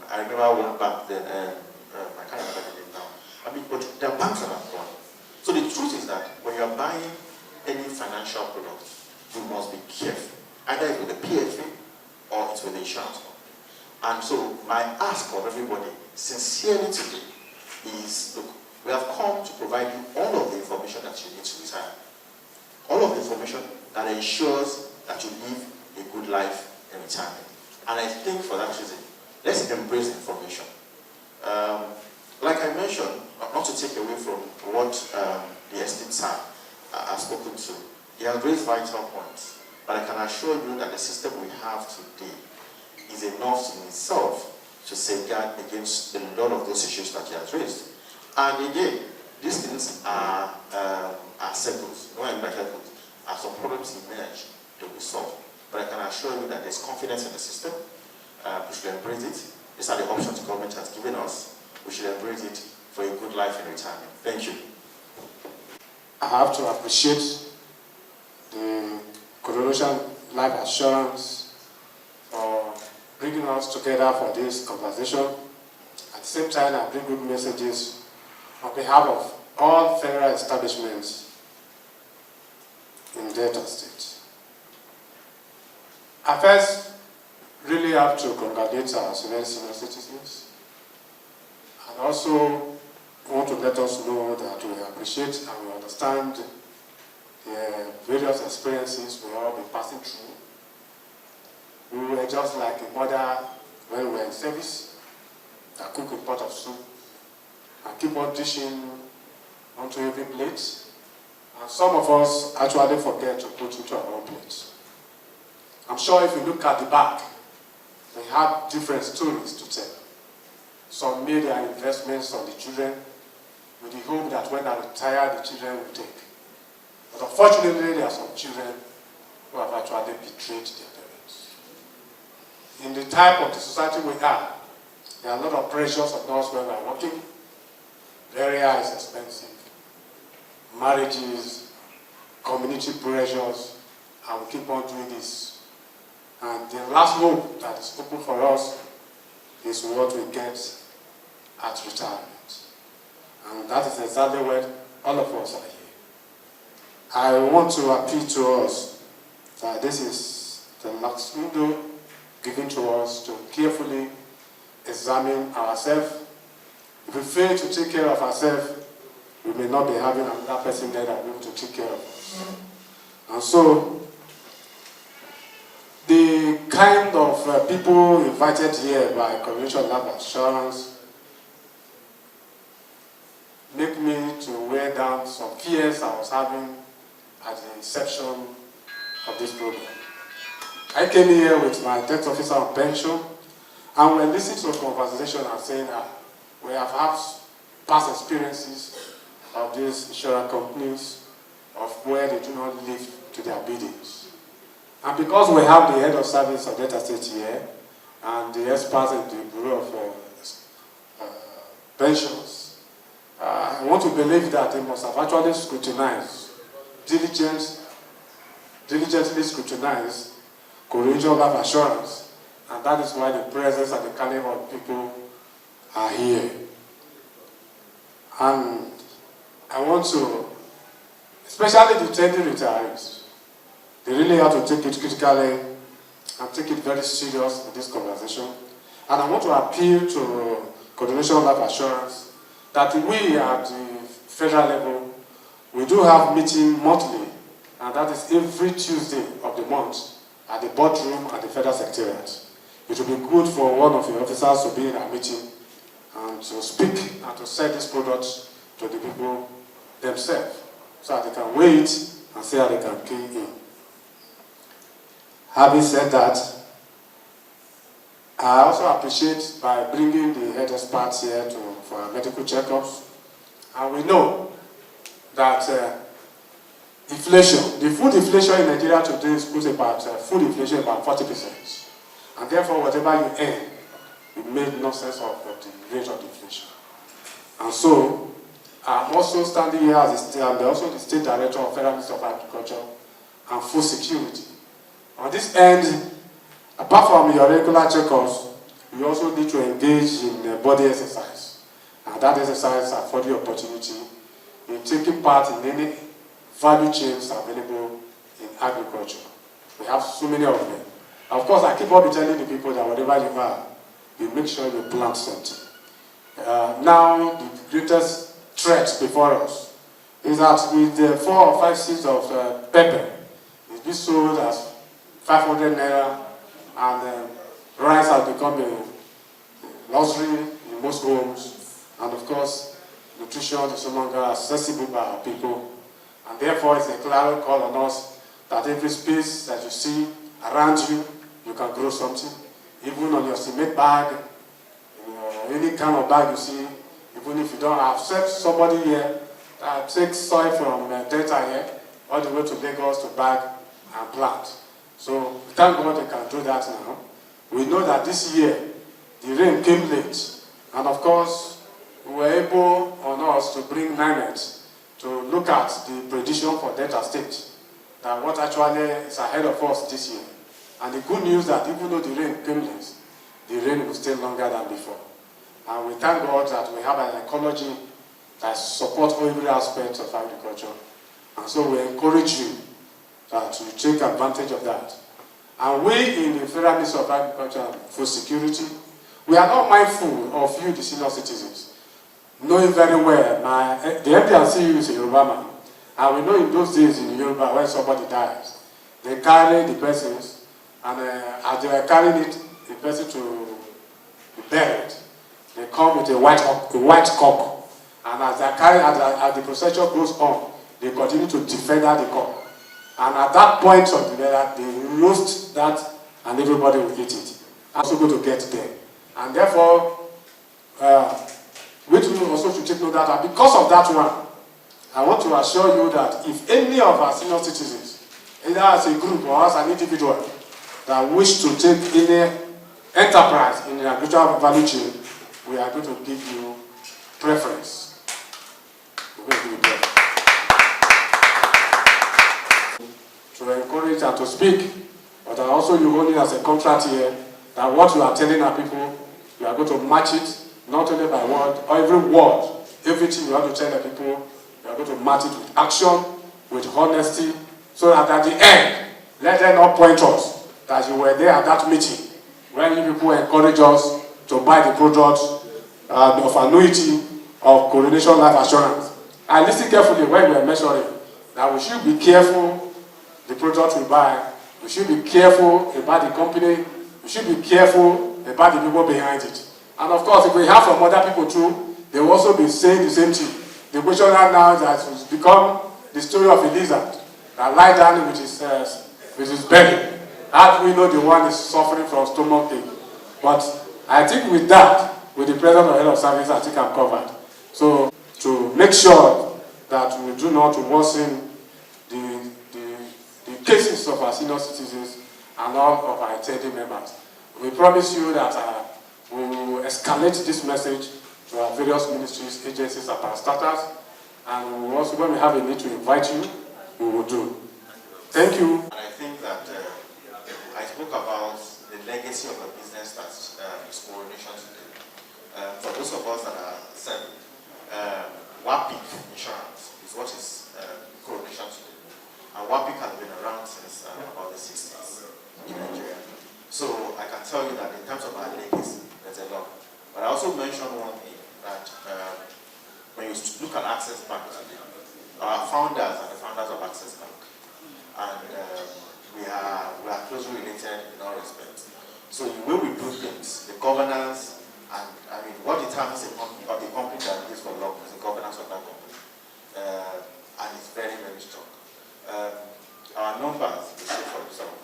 I remember one bank then, I can't remember the name now. But there are banks that have gone. So the truth is that when you are buying any financial product, you must be careful. Either it's with the PFA or it's with the insurance company. And so my ask of everybody, sincerely today, is, look, we have come to provide you all of the information that you need to retire. All of the information that ensures that you live a good life in retirement. And I think for that reason, let's embrace information. Like I mentioned, not to take away from what the esteemed sir has spoken to, he has raised vital points. But I can assure you that the system we have today is enough in itself to safeguard against a lot of those issues that he has raised. And again, these things are circles. What I mean by circles, as some problems emerge, they'll be solved. But I can assure you that there's confidence in the system. We should embrace it. These are the options the government has given us. We should embrace it for a good life in retirement. Thank you. I have to appreciate the Coronation Life Assurance for bringing us together for this conversation. At the same time, I bring good messages on behalf of all federal establishments in Delta State. I first really have to congratulate our senior citizens, and also want to let us know that we appreciate and we understand the various experiences we all been passing through. We were just like a mother when we were in service, that cook a pot of soup and keep on dishing onto every plate. And some of us actually forget to put into our own plates. I'm sure if you look at the back, they have different stories to tell. Some made their investments on the children with the hope that when they retire, the children will take. But unfortunately, there are some children who have actually betrayed their parents. In the type of the society we are, there are a lot of pressures on us when we are working. Very high is expensive. Marriages, community pressures, and we keep on doing this. And the last hope that is open for us is what we get at retirement. And that is exactly where all of us are here. I want to appeal to us that this is the last window given to us to carefully examine ourselves. If we fail to take care of ourselves, we may not be having another person there that will be able to take care of us. And so, the kind of people invited here by Coronation Life Assurance make me to wear down some fears I was having at the inception of this program. I came here with my debt officer on pension, and we're listening to a conversation and saying, we have had past experiences of these insurance companies, of where they do not live to their biddings. And because we have the head of service of data state here, and the experts in the Bureau of Pensions, I want to believe that they must have actually scrutinized, diligently scrutinized Coronation Life Assurance, and that is why the presence and the caliber of people are here. And I want to, especially the 20 retirees, they really have to take it critically and take it very serious in this conversation. And I want to appeal to Coronation Life Assurance that we at the federal level, we do have meeting monthly, and that is every Tuesday of the month at the boardroom at the Federal Secretariat. It will be good for one of the officers to be in our meeting and to speak and to sell this product to the people themselves, so that they can weigh it and see how they can key in. Having said that, I also appreciate by bringing the head experts here for our medical checkups. And we know that inflation, the food inflation in Nigeria today is put about food inflation about 40%. And therefore, whatever you earn, it made no sense of the rate of inflation. And so, I'm also standing here as I'm also the State Director of Federal Ministry of Agriculture and Food Security. On this end, apart from your regular checkups, you also need to engage in body exercise. And that exercise affords the opportunity in taking part in any value chains available in agriculture. We have so many of them. Of course, I keep on telling the people that whatever you are, you make sure you plant something. Now, the greatest threat before us is that with the 4 or 5 seeds of pepper, it's been sold as 500 naira, and rice has become a luxury in most homes, and of course, nutrition is no longer accessible by our people, and therefore it's a clear call on us that every space that you see around you, you can grow something, even on your cement bag, any kind of bag you see, even if you don't have somebody here that takes soil from Delta here, all the way to Lagos to bag and plant. So thank God they can do that now. We know that this year, the rain came late. And of course, we were able on us to bring NIMET to look at the prediction for Delta State, that what actually is ahead of us this year. And the good news that even though the rain came late, the rain will stay longer than before. And we thank God that we have an ecology that supports every aspect of agriculture. And so we encourage you to take advantage of that. And we in the Federal Ministry of Agriculture and Food Security, we are not mindful of you, the senior citizens. Knowing very well, the MD and CEO is a Yoruba man, And we know in those days in Yoruba, when somebody dies, they carry the persons, and as they are carrying it, the person to be buried, they come with a white cock. And as they carry, as the procession goes on, they continue to defend the cock. And at that point of the letter, they roast that, and everybody will eat it. Also going to get there. And therefore, which we also should take note that because of that one, I want to assure you that if any of our senior citizens, either as a group or as an individual, that wish to take any enterprise in the agricultural value chain, we are going to give you preference. We're going to give you preference. To encourage and to speak, but also you only as a contract here, that what you are telling our people, you are going to match it, not only by word, or every word, everything you have to tell the people, you are going to match it with action, with honesty, so that at the end, let them not point us that you were there at that meeting when you people encourage us to buy the product of Annuity of Coronation Life Assurance. And listen carefully when we are measuring that we should be careful the product we buy, we should be careful about the company, we should be careful about the people behind it. And of course, if we have some other people too, they will also be saying the same thing. The question now is that it's become the story of a lizard that lie down with his belly. How do we know the one is suffering from stomach ache? But I think with that, with the presence of head of service, I think I'm covered. So to make sure that we do not worsen the cases of our senior citizens and all of our attending members, we promise you that we will escalate this message to our various ministries, agencies, and parastatals, and we will also, when we have a need to invite you, we will do. Thank you. And I think that I spoke about the legacy of a business that is Coronation today. For those of us that are serving, WAPIC insurance is what is Coronation today. And WAPIC has been around since about the 60s in Nigeria. So I can tell you that in terms of our legacy, there's a lot. But I also mentioned one thing, that when you look at Access Bank today, our founders are the founders of Access Bank. And we are closely related in all respects. So the way we do things, the governance, and I mean, what determines a company or the company that is for long is the governance of that company. And it's very, very strong. Our numbers, we say for example,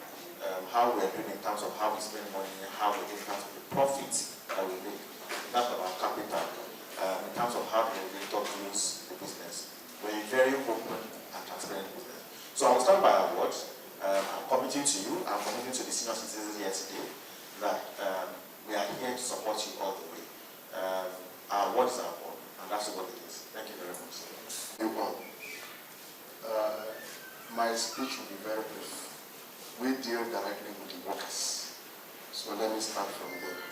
how we are doing in terms of how we spend money, how we do in terms of the profits that we make, in terms of our capital, in terms of how the regulator views the business. We're a very open and transparent business. So I will start by our words. I'm committing to you, I'm committing to the senior citizens here today that we are here to support you all the way. Our words are one, and that's what it is. Thank you very much. You all. My speech will be very brief. We deal directly with the workers. So let me start from there.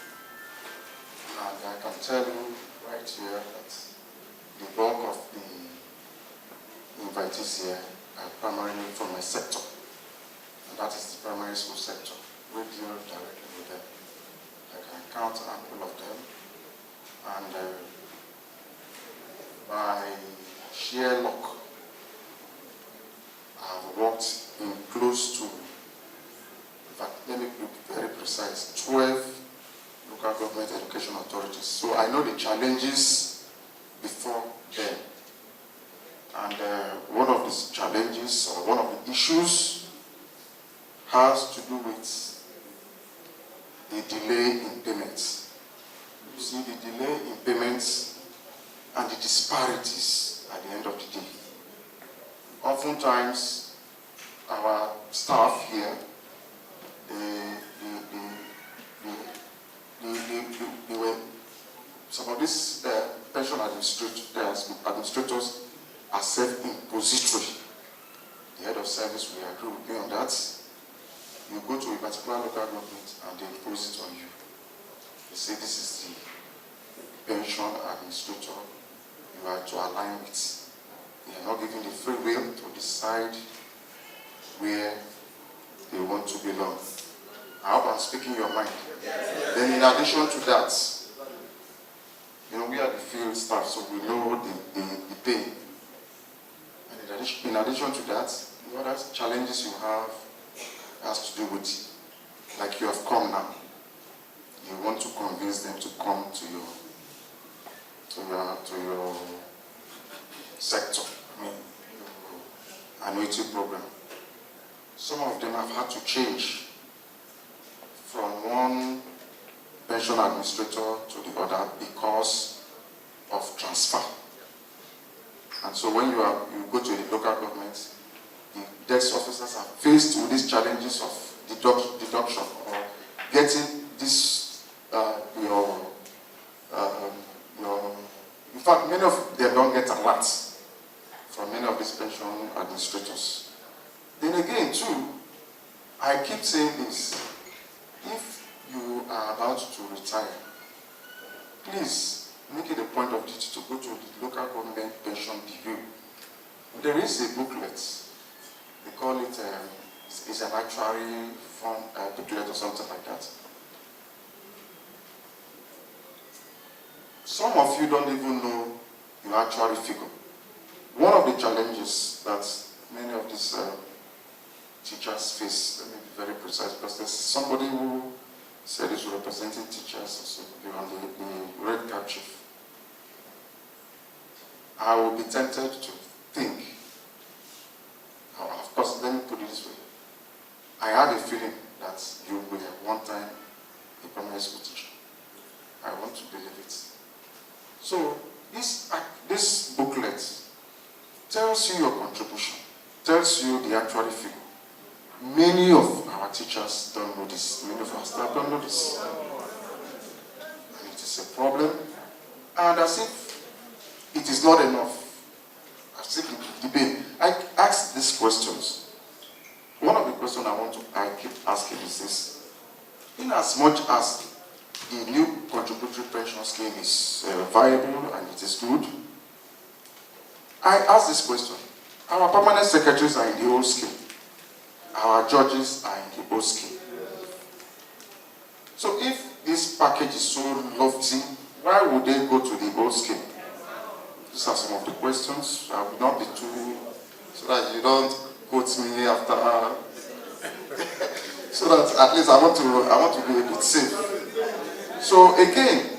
And I can tell you right here that the bulk of the invitees here are primarily from my sector. And that is the primary school sector. We deal directly with them. I can count a handful of them. And by sheer luck, I've worked in close to, in fact, let me be very precise, 12 local government education authorities. So I know the challenges before them. And one of these challenges, or one of the issues, has to do with the delay in payments. You see, the delay in payments and the disparities at the end of the day. Oftentimes, our staff here, some of these pension administrators are self-impository. The head of service will agree with me on that. You go to a particular local government and they impose it on you. They say this is the pension administrator you are to align with. They are not given the free will to decide where they want to belong. I hope I'm speaking your mind. Yes. Then in addition to that, we are the field staff, so we know the pain. And in in addition to that, the other challenges you have has to do with, like you have come now. You want to convince them to come to your sector, I mean, your annuity program. Some of them have had to change from one pension administrator to the other because of transfer. And so when you go to the local government, the desk officers are faced with these challenges of deduction or getting this in fact, many of them don't get alerts from many of these pension administrators. Then again, too, I keep saying this: if you are about to retire, please make it a point of duty to go to the local government pension review. There is a booklet. They call it it's an actuary form booklet or something like that. Some of you don't even know your actuary figure. One of the challenges that many of these teachers face, let me be very precise, because there's somebody who said he's representing teachers, so you're on the red cap chief. I will be tempted to think, of course, let me put it this way. I had a feeling that you will at one time a primary school teacher. I want to believe it. So this booklet tells you your contribution, tells you the actual figure. Many of our teachers don't know this. Many of our staff don't know this. And it is a problem. And as if it is not enough, as if the debate, I ask these questions. One of the questions I keep asking is this: in as much as the new contributory pension scheme is viable and it is good, I ask this question: our permanent secretaries are in the old scheme. Our judges are in the old scheme. So if this package is so lofty, why would they go to the old scheme? These are some of the questions. I will not be too, so that you don't quote me after, so that at least I want to be a bit safe. So again,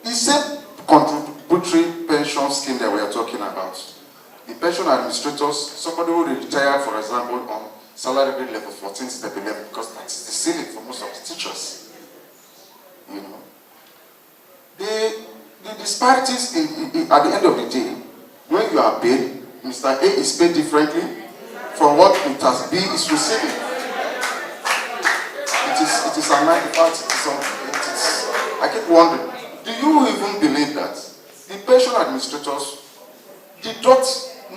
the same contributory pension scheme that we are talking about, the pension administrators, somebody who retired, for example, on salary grade level 14, step 11, because that's the ceiling for most of the teachers. You know, the disparities at the end of the day, when you are paid, Mr. A is paid differently from what Mr. B is receiving. It is a 95. I keep wondering, do you even believe that the pension administrators deduct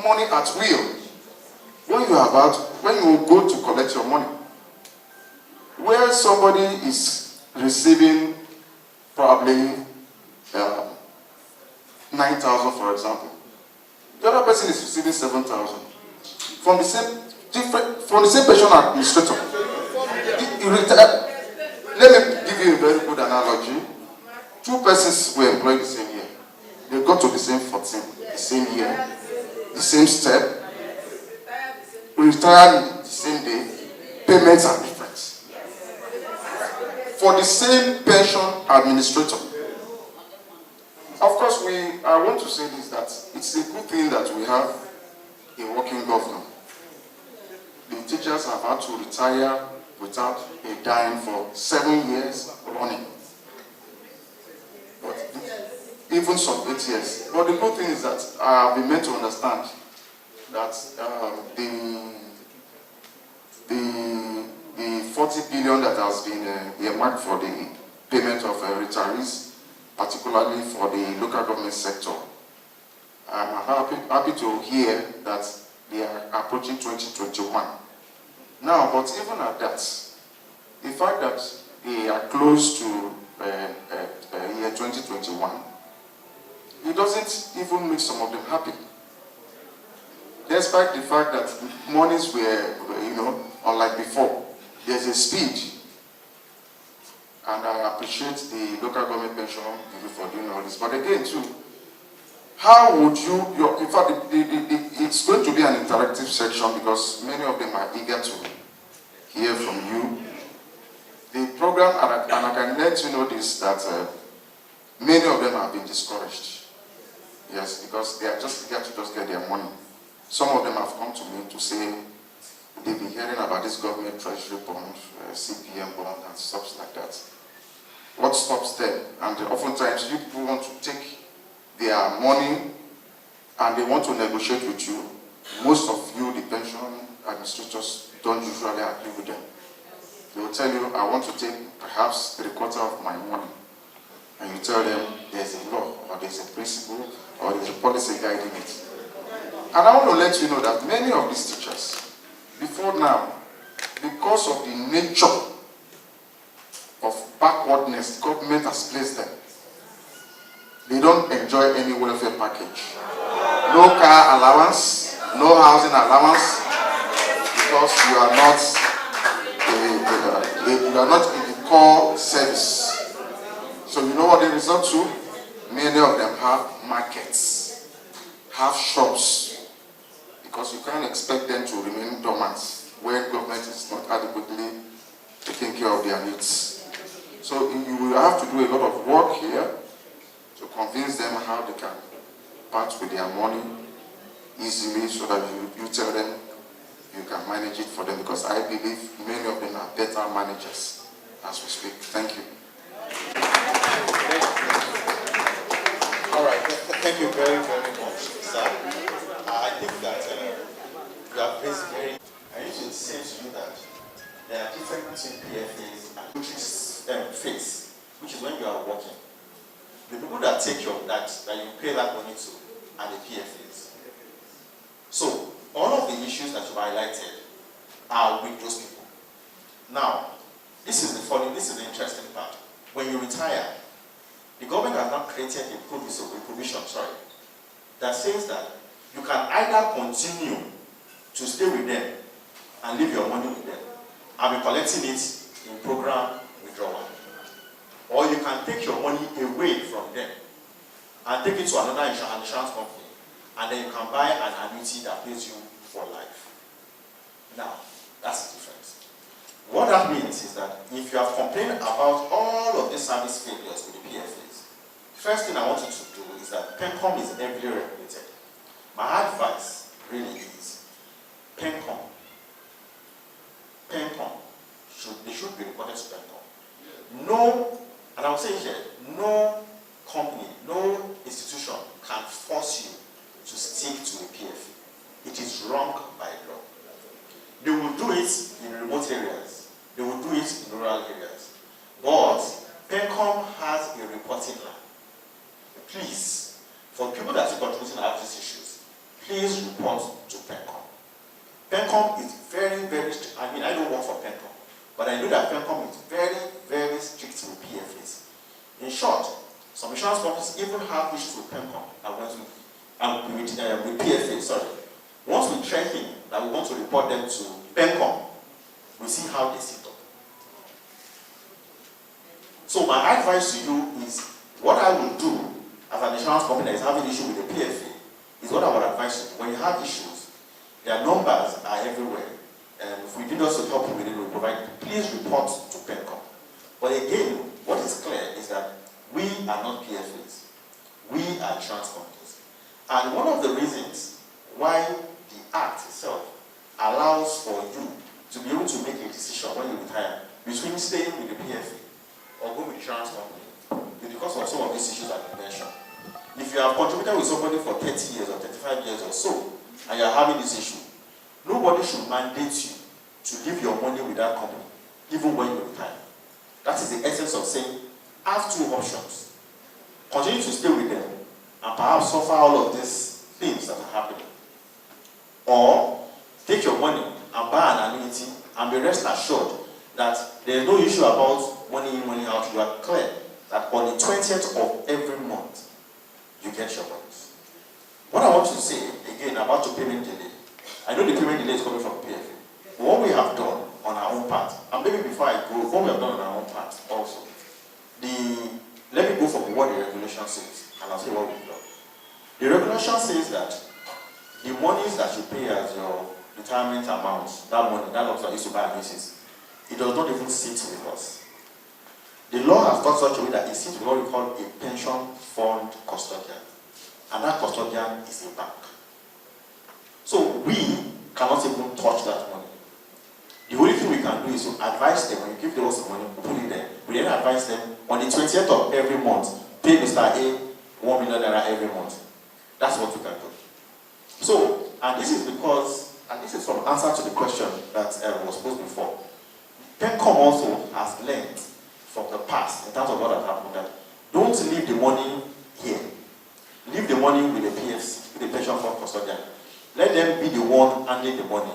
money at will when you go to collect your money? Where somebody is receiving probably 9,000, for example, the other person is receiving 7,000 from the same pension administrator. Let me give you a very good analogy. Two persons were employed the same year. They got to the same 14, the same year, the same step, retired the same day. Payments are different. For the same pension administrator. Of course, I want to say this, that it's a good thing that we have a working governor. The teachers have had to retire without a dime for 7 years running. But even some 8 years. But the good thing is that I have been meant to understand that the 40 billion that has been earmarked for the payment of retirees, particularly for the local government sector, I'm happy to hear that they are approaching 2021. Now, but even at that, the fact that they are close to year 2021, it doesn't even make some of them happy. Despite the fact that monies were, unlike before, there's a speed. And I appreciate the local government pension for doing all this. But again, too, how would you, in fact, it's going to be an interactive section because many of them are eager to hear from you. The program, and I can let you know this, that many of them have been discouraged. Yes, because they are just eager to just get their money. Some of them have come to me to say they've been hearing about this government treasury bond, CPM bond, and stuff like that. What stops them? And oftentimes you people want to take their money and they want to negotiate with you. Most of you, the pension administrators, don't usually agree with them. They will tell you, I want to take perhaps 3/4 of my money. And you tell them there's a law, or there's a principle, or there's a policy guiding it. And I want to let you know that many of these teachers, before now, because of the nature of backwardness government has placed them, they don't enjoy any welfare package. No car allowance, no housing allowance, because you are not in the core service. So you know what they result to? Many of them have markets, have shops, because you can't expect them to remain dormant when government is not adequately taking care of their needs. So you will have to do a lot of work here to convince them how they can part with their money easily, so that you tell them you can manage it for them, because I believe many of them are better managers as we speak. Thank you. All right, thank you very, very much, sir. I think that you have raised very... I need to say to you that there are differences between PFAs and phase, which is when you are working. The people that take your that you pay that money to are the PFAs. So all of the issues that you highlighted are with those people. Now, this is the interesting part. When you retire, the government has now created a provision that says that you can either continue to stay with them and leave your money with them and be collecting it in program withdrawal, or you can take your money away from them and take it to another insurance company, and then you can buy an annuity that pays you for life. Now, that's the difference. What that means is that if you have complained about all of these service failures with the PFAs, first thing I want you to do is that PENCOM is heavily regulated. My advice really is PENCOM should be reported to PENCOM. No, and I will say here, no company, no institution can force you to stick to a PFA. It is wrong by law. They will do it in remote areas. They will do it in rural areas. But PENCOM has a reporting line. Please, for people that are contributing to these issues, please report to PENCOM. PENCOM is very, very strict. I mean, I don't work for PENCOM, but I know that PENCOM is very, very strict with PFAs. In short, some insurance companies even have issues with PENCOM with PFA. Once we check in that we want to report them to PENCOM, we see how they sit up. So my advice to you is, what I will do as an insurance company that is having issue with the PFA is what I would advise you. When you have issues, their numbers are everywhere. And if we did also help you with it, we provide, please report to PENCOM. But again, what is clear is that we are not PFAs. We are insurance companies. And one of the reasons why the Act itself allows for you to be able to make a decision when you retire between staying with the PFA or going with the insurance company is because of some of these issues that you mentioned. If you have contributed with somebody for 30 years or 35 years or so, and you are having this issue, nobody should mandate you to leave your money with that company, even when you retire. That is the essence of saying, have two options. Continue to stay with them and perhaps suffer all of these things that are happening. Or take your money and buy an annuity and be rest assured that there is no issue about money in, money out. You are clear that on the 20th of every month, you get your bonus. What I want to say, again, about the payment delay. I know the payment delay is coming from PFA. What we have done on our own part, and maybe before I go, what we have done on our own part also, let me go from what the regulation says, and I'll say what we've done. The regulation says that the monies that you pay as your retirement amount, that money, that lump sum used to buy annuities, it does not even sit with us. The law has got such a way that it sits with what we call a pension fund custodian. And that custodian is a bank. So we cannot even touch that money. The only thing we can do is to advise them. When you give them some money, we put it there. We then advise them on the 20th of every month, pay Mr. A 1 million naira every month. That's what we can do. So, and this is because, and this is from answer to the question that was posed before. PENCOM also has learned from the past in terms of what has happened that don't leave the money here. Leave the money with the PFC, with the pension fund custodian. Let them be the one handling the money.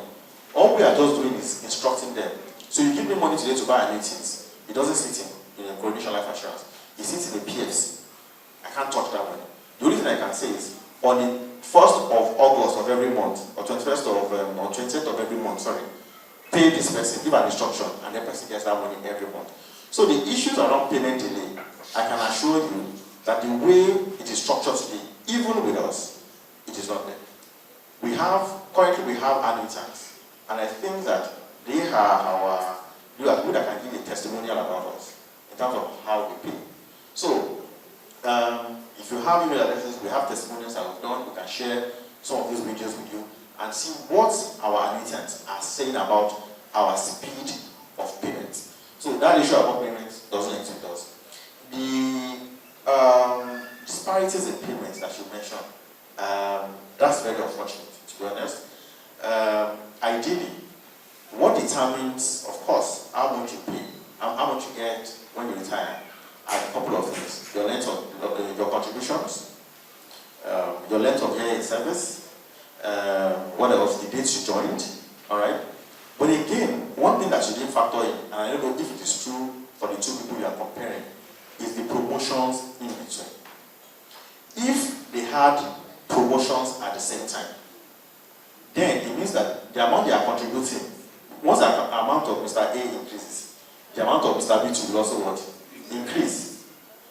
All we are just doing is instructing them. So you give me money today to buy annuities. It doesn't sit in a Coronation life assurance. It sits in the PFC. I can't touch that money. The only thing I can say is on the 1st of August of every month, or 21st of, or 20th of every month, pay this person, give an instruction, and the person gets that money every month. So the issues around payment delay, I can assure you that the way it is structured today, even with us, it is not there. Currently we have annuitants, and I think that they are good that can give a testimonial about us in terms of how we pay. So, if you have email addresses, we have testimonials that we've done, we can share some of these videos with you and see what our annuitants are saying about our speed of payment. So that issue about payments doesn't exist with us. The disparities in payments that you mentioned, that's very unfortunate, to be honest. Ideally, what determines, of course, how much you pay, how much you get when you retire, are a couple of things. Your length of your contributions, your length of year in service, what else, the dates you joined, all right? But again, one thing that you didn't factor in, and I don't know if it is true for the two people you are comparing, is the promotions in between. If they had promotions at the same time, then it means that the amount they are contributing, once the amount of Mr. A increases, the amount of Mr. B will also what? Increase.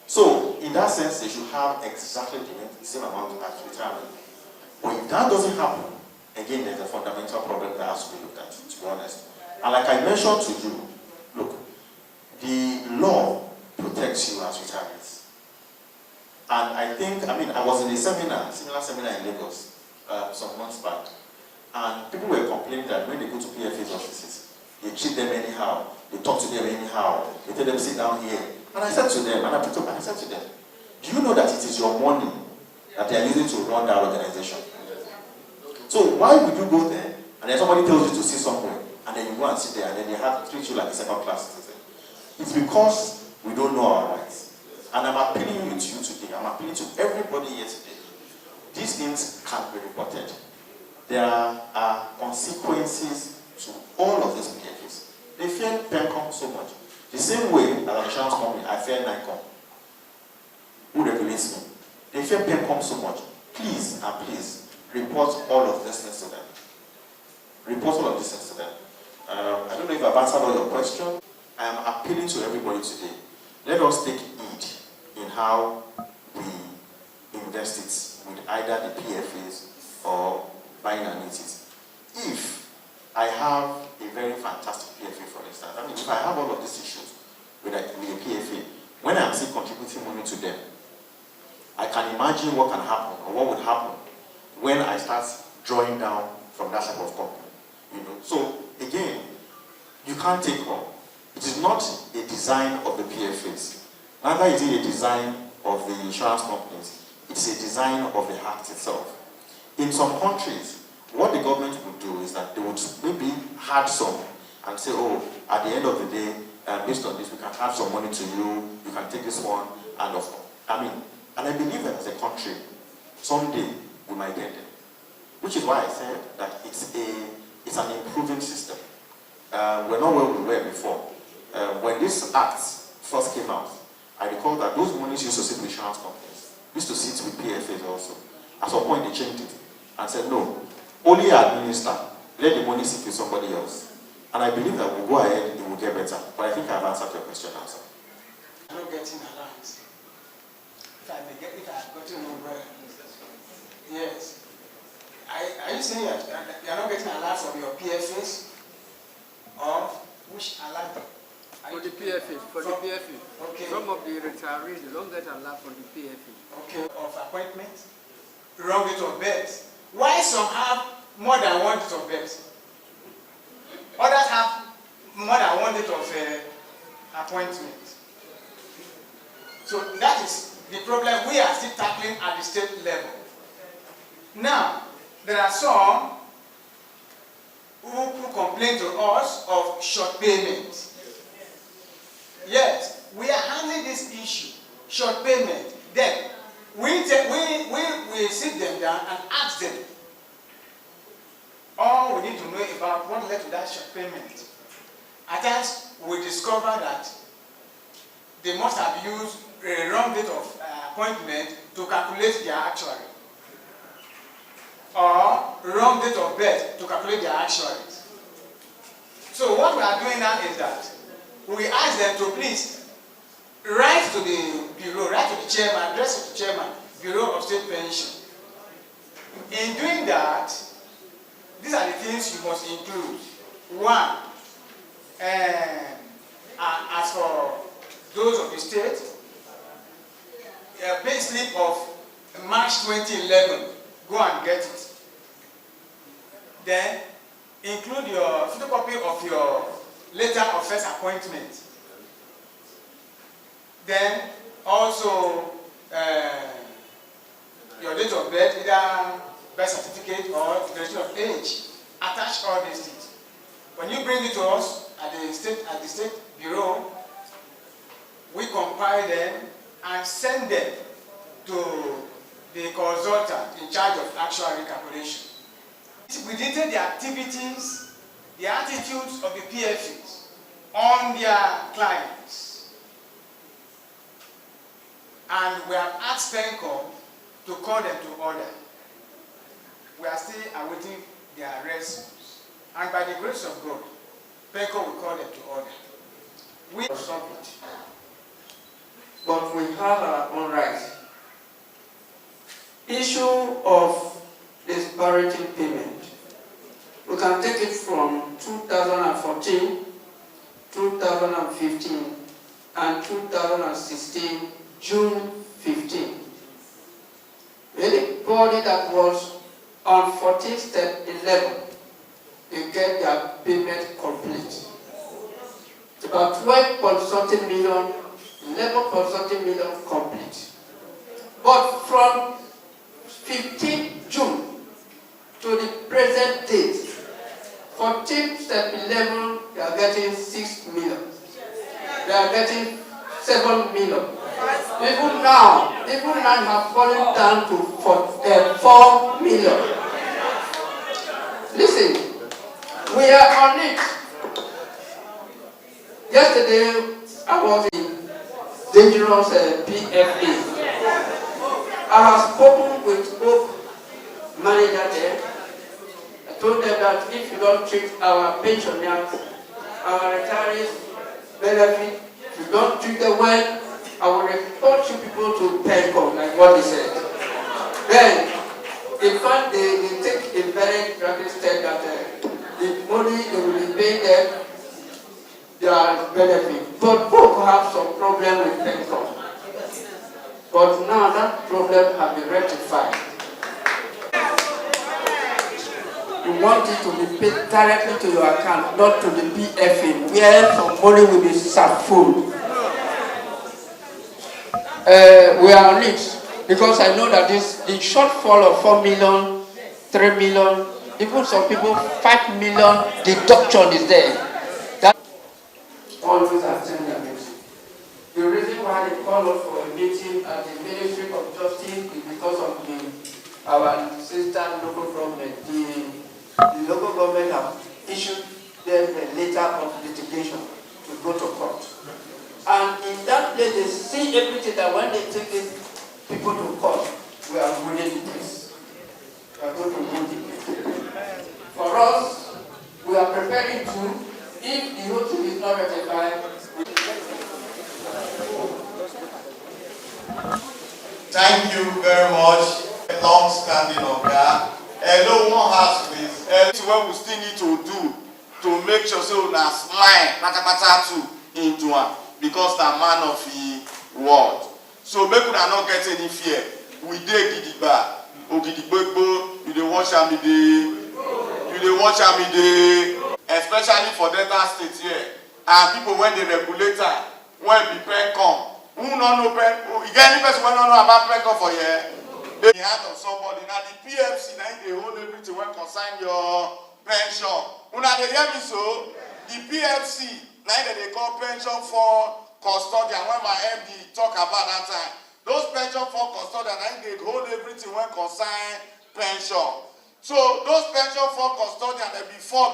So, in that sense, they should have exactly the same amount at retirement. But if that doesn't happen, again, there's a fundamental problem that has to be looked at, to be honest. And like I mentioned to you, look, the law protects you as retirees. And I think, I was in a similar seminar in Lagos some months back, and people were complaining that when they go to PFA's offices, they treat them anyhow, they talk to them anyhow, they tell them sit down here. And I said to them, and I said to them, do you know that it is your money that they are using to run that organization? So why would you go there, and then somebody tells you to sit somewhere, and then you go and sit there, and then they have to treat you like a second-class citizen? It's because we don't know our rights. And I'm appealing to you today, I'm appealing to everybody here today. These things can be reported. There are consequences to all of these PFAs. They fear PENCOM so much. The same way as an insurance company, I fear NICOM, who regulates me. They fear PENCOM so much. Please and please, report all of these things to them. Report all of these things to them. I don't know if I've answered all your questions. I am appealing to everybody today. Let us take heed in how we invest it with either the PFAs or buying annuities. If I have a very fantastic PFA, for instance, if I have all of these issues with a PFA, when I'm still contributing money to them, I can imagine what can happen or what would happen when I start drawing down from that type of company. So again, you can't take all. It is not a design of the PFAs. Neither is it a design of the insurance companies. It's a design of the act itself. In some countries, what the government would do is that they would maybe add some and say, oh, at the end of the day, based on this, we can add some money to you, you can take this one, and I believe that as a country, someday we might get there. Which is why I said that it's an improving system. We're not where we were before. When this act first came out, I recall that those monies used to sit with insurance companies, used to sit with PFAs also. At some point they changed it and said, no, only administer, let the money sit with somebody else. And I believe that we'll go ahead, it will get better. But I think I've answered your question now, sir. I'm not getting around. If I have gotten over Yes. Are you saying you are not getting alert from your PFAs? Or which alert? For the PFA, Okay. Some of the retirees, they don't get a lot from the PFA. Okay. Of appointment, wrong date of birth. Why some have more than one date of birth? Others have more than one date of appointment. So that is the problem we are still tackling at the state level. Now, there are some who complain to us of short payment. Yes, we are handling this issue, short payment. Then we sit them down and ask them all we need to know about what led to that short payment. At times we discover that they must have used a wrong date of appointment to calculate their actuary, or wrong date of birth to calculate their actuaries. So what we are doing now is that we ask them to please write to the bureau, write to the chairman, address to the chairman, Bureau of State Pension. In doing that, these are the things you must include. One, as for those of the state, a pay slip of March 2011, go and get it. Then include your photocopy of your letter of first appointment. Then also your date of birth, either birth certificate or declaration of age. Attach all these things. When you bring it to us at the state bureau, we compile them and send them to the consultant in charge of actuary calculation. We detail the activities, the attitudes of the PFAs on their clients. And we have asked PENCOM to call them to order. We are still awaiting their response. And by the grace of God, PENCOM will call them to order. We solve it. But we have our own rights. Issue of disparity payment. We can take it from 2014, 2015, and 2016, June 15. Anybody that was on 14 step 11, they get their payment complete. It's about 12 point something million, 11 point something million complete. But from 15th June to the present date, 14 step 11, they are getting 6 million. They are getting 7 million. Even now have fallen down to 4 million. Listen, we are on it. Yesterday, I was in dangerous PFA. I have spoken with both manager there. I told them that if you don't treat our pensioners, our retirees benefit, if you don't treat them well, I will report you people to PENCOM, like what he said. Then, in fact, they take a very rapid step that the money they will be paying them, they are benefit. But both have some problem with PENCOM. But now that problem has been rectified. You want it to be paid directly to your account, not to the PFA, where some money will be full. We are on it because I know that the shortfall of 4 million, 3 million, even some people 5 million deduction is there. That always attend the meeting. The reason why they call us for a meeting at the Ministry of Justice is because of our sister local government. The local government have issued them a letter of litigation to go to court. And in that place, they see everything that when they take these people to court, we are winning the case. We are going to win the case. For us, we are preparing to, if the whole thing is not ratified, Thank you very much. long-standing oga. Hello, one house please. What we still need to do to make sure say una smile patapata too into am because na man of the world. So make una not get any fear. We dey gidigba, ogidigbegbo, you dey watch am e dey, especially for Delta State here. And people when the regulator, when the pen come, who no know pen? You get any person when no know about pen come for here? The hand of somebody. Now the PFC now they hold everything when concern your pension. Una dey hear me so? The PFC now they call pension for custodian. When my MD talk about that time, those pension for custodian now they hold everything when concern pension. So those pension for custodian they before,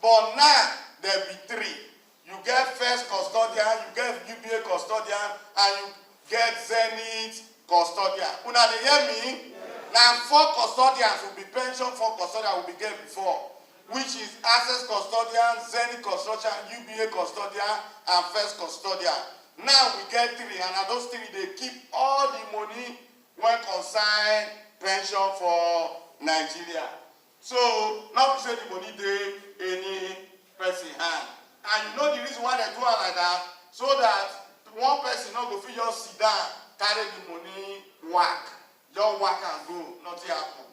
but now there be three. You get first custodian, you get UBA custodian, and you get Zenith custodian. Una dey hear me? Now 4 custodians will be pension for custodian will be get before, which is access custodian, Zenith custodian, UBA custodian, and first custodian. Now we get 3, and those 3 they keep all the money when concern pension for Nigeria. So now we say the money dey any person hand. And you know the reason why they do it like that? So that one person not go fit just sit down, carry the money, whack. Just whack and go, nothing happen.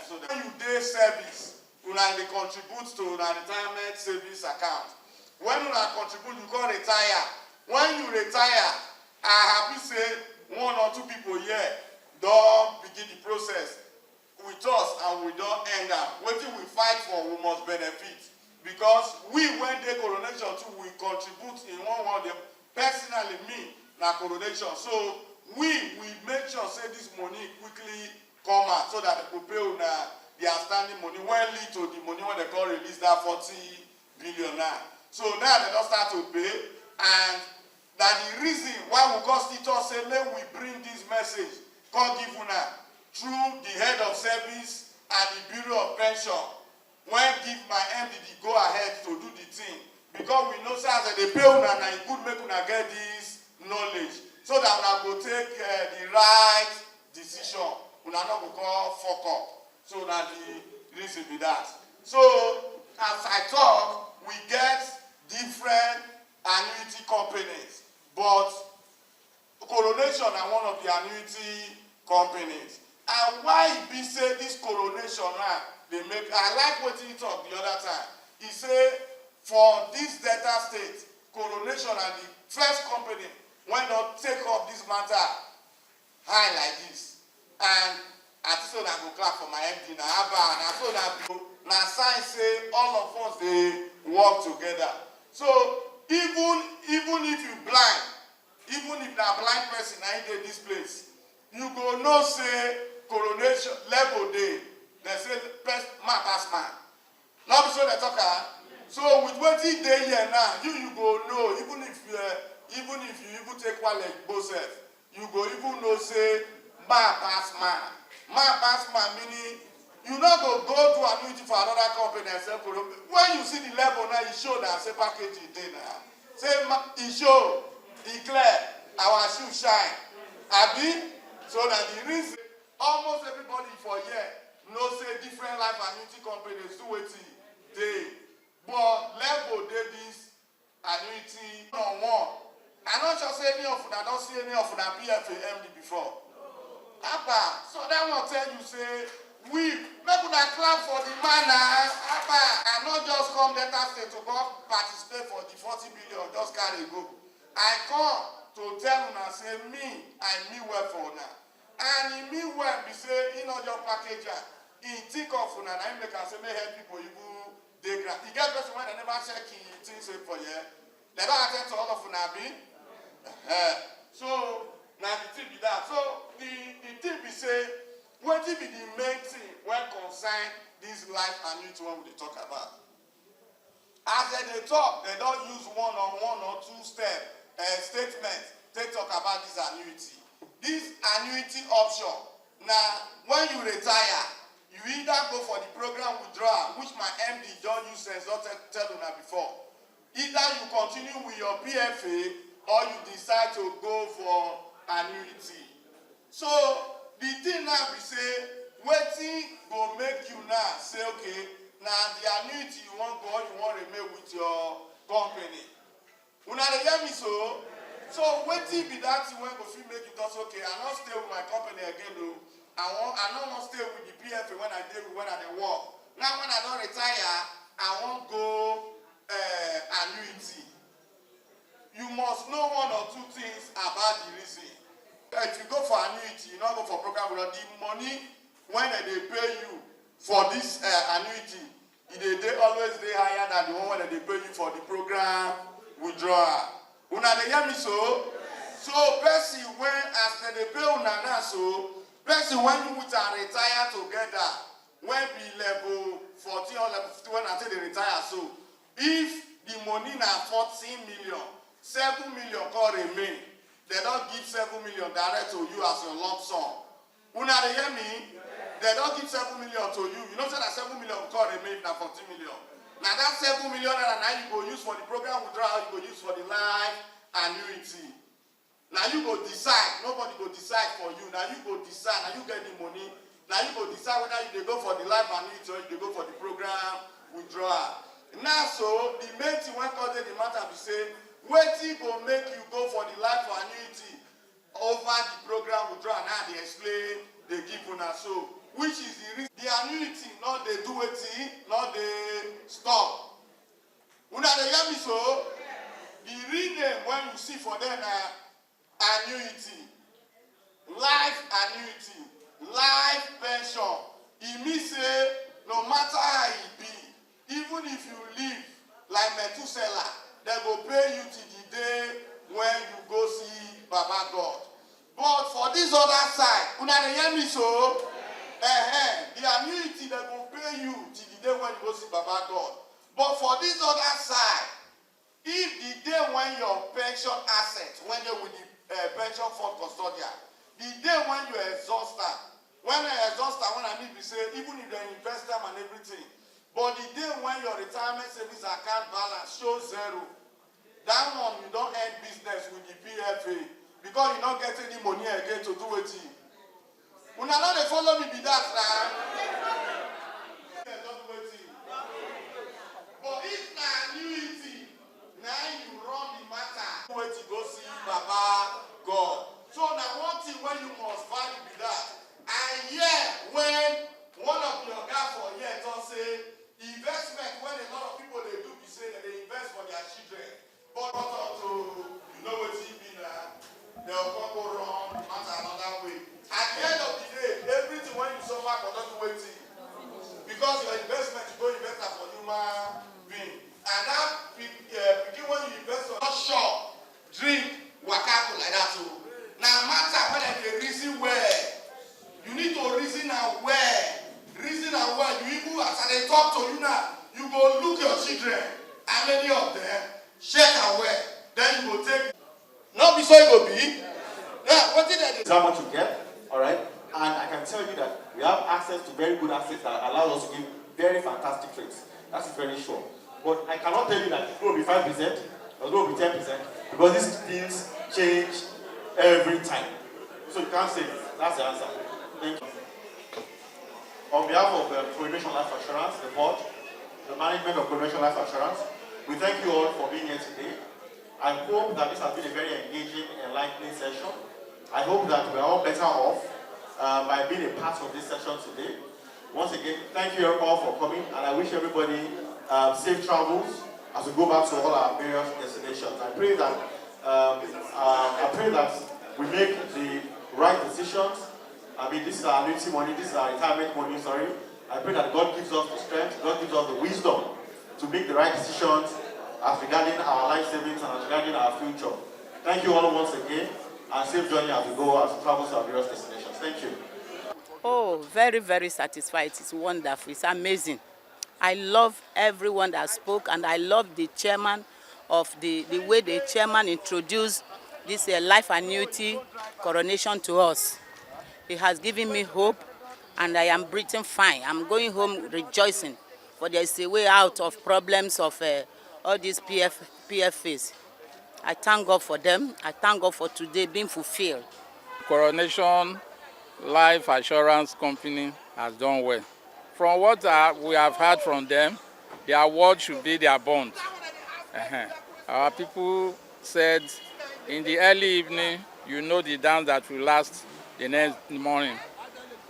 So that when you dey service, una dey contribute to una retirement savings account. When una contribute, you go retire. When you retire, I happy say 1 or 2 people here don't begin the process with us and we don't end up. What we fight for, we must benefit. Because we, when they coronation too, we contribute in one way. Personally, me, na coronation. So we make sure say this money quickly come out so that they could pay on the outstanding money. When lead to the money when they call release that 40 billion now. So now they don't start to pay, and that the reason why we constitute say may we bring this message, come give una through the head of service and the Bureau of Pension. When give my MD the go ahead to do the thing, because we know that they pay una and it could make una get this knowledge, so that una go take the right decision. Una not go call fuck up. So that the reason be that. So as I talk, we get different annuity companies, but Coronation are one of the annuity companies. And why it be say this Coronation now? They make, I like what he talked the other time. He said, for this Delta State, Coronation are the first company when not take up this matter high like this. And I just so that go clap for my MD now. And I so that now science say all of us they work together. So even if you blind, even if that blind person I in this place, you go no say Coronation level day. They say man pass man. Now be so they talk. So with what he day here now, you go know even if you even take one like both self, you go even know say man pass man. Man pass man meaning you not go to annuity for another company and say when you see the level now, you show that say package is there now. Say he show, he clear, our shoe shine. Abi, so that the reason almost everybody for here. No say different life annuity companies do it they, but level they this annuity on one. I not just say any of that, don't see any of that PFA MD before. Abba, so that one tell you say we make una clap for the man now. Abba, I not just come Delta State to go participate for the 40 billion, just carry go. I come to tell una say me, I mean well for una. And he mean well be say he not just package. He think of una and I make and say may help people you dey grant. He get person when they never check things for you. They don't attend to all of una be. So now the thing be that. So the thing be say what be the main thing when concern this life annuity one we talk about. As they talk, they don't use one or two step statement. They talk about this annuity. This annuity option. Now when you retire. You either go for the program withdrawal, which my MD don't use sense, don't tell you before. Either you continue with your PFA or you decide to go for annuity. So The thing now be say, wetin go make you now say, okay, now the annuity you want go, you want remain with your company. Una dey hear me so? So wetin be that thing wey go fit make you just okay, I no stay with my company again o. I no wan stay with the PFA when I dey work. Now when I don retire, I wan go annuity. You must know one or two things about the reason. If you go for annuity, you not go for program, but the money when they pay you for this annuity, they always dey higher than the one when they pay you for the program withdrawal. Una dey hear me so? So person when as they pay una now so, person when you with and retire together, when be level 14 or level 50 when I say they retire so, if the money na 14 million, 7 million can remain. They don't give 7 million direct to you as your lump sum. Una dey hear me? They don't give 7 million to you. You know say that 7 million can remain na 14 million. Now that 7 million now you go use for the program withdrawal, you go use for the life annuity. Now you go decide. Nobody go decide for you. Now you go decide. Now you get the money. Now you go decide whether you go for the life annuity or you go for the program withdrawal. Now so the main thing when cause the matter be say, wetin go make you go for the life annuity over the program withdrawal. Now they explain, they give una so. Which is the reason the annuity not they do wetin, not they stop. Una dey hear me so? The real name when you see for them annuity, life annuity, life pension. It means say no matter how it be, even if you live like Methuselah, they go pay you till the day when you go see Baba God. But for this other side, una dey hear me so? The annuity they go pay you till the day when you go see Baba God. But for this other side, if the day when your pension asset, when you're with the pension fund custodian, the day when you exhaust that, when I need to say, even if they invest them and everything, but the day when your retirement savings account balance shows zero, that one you don't end business with the PFA because you don't get any money again to do it. Una no dey follow me be that now. But if na annuity, now you run the matter. Wait to go see Baba God. So now one thing when you must value be that. And yeah, when one of your guys for here don't say investment when a lot of people they do be say that they invest for their children. But to you know what it be now, they'll come go wrong, matter another way. At the end of the day, everything when you suffer for not waiting. Because your investment you go invest for human being. And that begin when you invest on not shop, drink, waka like that too. Now matter when they reason where you need to reason and where. Reason and where you even as they talk to you now, you go look your children, how many of them, check and where, then you go take. Not be so it go be. Now what did I do? Is that what you get? Alright? And I can tell you that we have access to very good assets that allow us to give very fantastic trades. That's very sure. But I cannot tell you that it's going to be 5%, or it's going to be 10%, because these things change every time. So you can't say it. That's the answer. Thank you. On behalf of Coronation Life Assurance, the board, the management of Coronation Life Assurance, we thank you all for being here today. I hope that this has been a very engaging and enlightening session. I hope that we're all better off by being a part of this session today. Once again, thank you all for coming, and I wish everybody safe travels as we go back to all our various destinations. I pray that we make the right decisions. I mean, this is our annuity money, this is our retirement money, sorry. I pray that God gives us the strength, God gives us the wisdom to make the right decisions as regarding our life savings and as regarding our future. Thank you all once again, and safe journey as we go, as we travel to our various destinations. Thank you. Oh, very, very satisfied. It's wonderful. It's amazing. I love everyone that spoke, and I love the chairman of the way the chairman introduced this life annuity coronation to us. It has given me hope, and I am breathing fine. I'm going home rejoicing, for there is a way out of problems of all these PFAs. I thank God for them. I thank God for today being fulfilled. Coronation life assurance company has done well. From what we have heard from them, the award should be their bond. Our people said in the early evening, you know the dance that will last the next morning.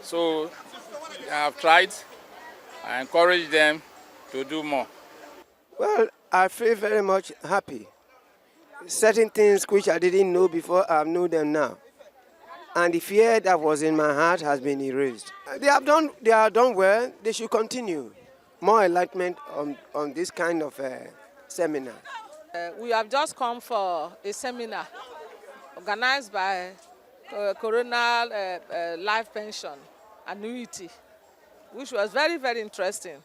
So I have tried. I encourage them to do more. Well, I feel very much happy. Certain things which I didn't know before, I know them now. And the fear that was in my heart has been erased. They have done well. They should continue. More enlightenment on this kind of seminar. We have just come for a seminar organized by Coronal Life Pension Annuity, which was very, very interesting.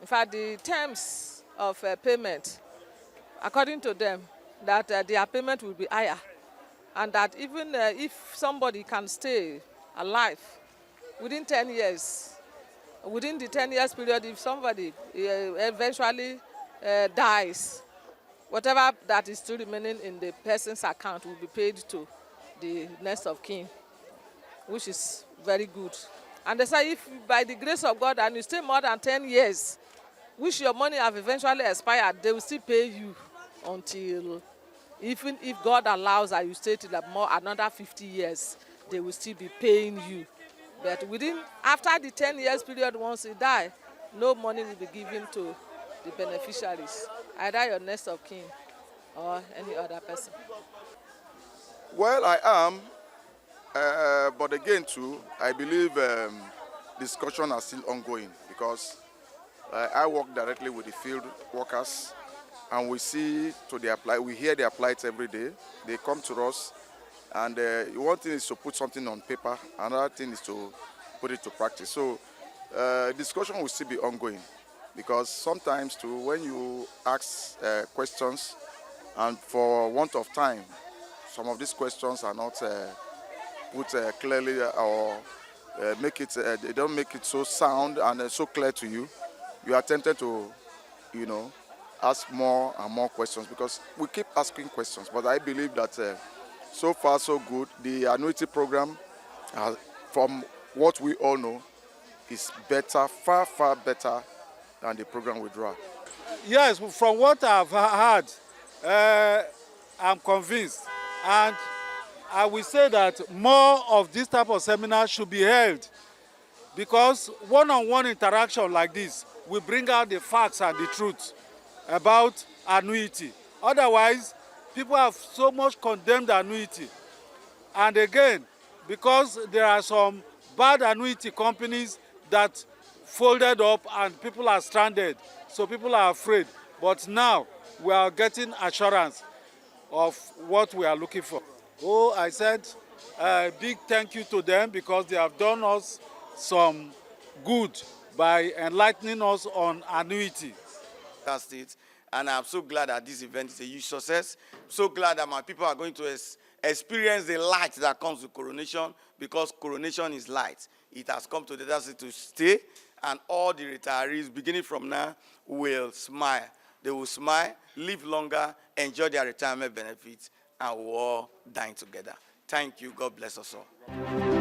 In fact, the terms of payment, according to them, that their payment will be higher, and that even if somebody can stay alive within 10 years, within the 10 years period, if somebody eventually dies, whatever that is still remaining in the person's account will be paid to the next of kin, which is very good. And they say if by the grace of God and you stay more than 10 years, which your money have eventually expired, they will still pay you until, even if God allows that you stay till another 50 years, they will still be paying you. But after the 10 years period, once you die, no money will be given to the beneficiaries, either your next of kin or any other person. Well, I am, but again too, I believe discussion are still ongoing because I work directly with the field workers, and we hear their plight every day. They come to us, and one thing is to put something on paper, another thing is to put it to practice. So discussion will still be ongoing, because sometimes too, when you ask questions, and for want of time, some of these questions are not put clearly, or they don't make it so sound and so clear to you. You are tempted to, ask more and more questions, because we keep asking questions. But I believe that so far so good. The annuity program, from what we all know, is better, far, far better than the program withdrawal. Yes, from what I've heard, I'm convinced. And I will say that more of this type of seminar should be held, because one-on-one interaction like this will bring out the facts and the truth about annuity. Otherwise, people have so much condemned annuity. And again, because there are some bad annuity companies that folded up and people are stranded, so people are afraid. But now we are getting assurance of what we are looking for. Oh, I said a big thank you to them, because they have done us some good by enlightening us on annuity. That's it. And I'm so glad that this event is a huge success. So glad that my people are going to experience the light that comes with Coronation, because Coronation is light. It has come to the Delta State to stay, and all the retirees, beginning from now, will smile. They will smile, live longer, enjoy their retirement benefits, and we'll all dine together. Thank you. God bless us all.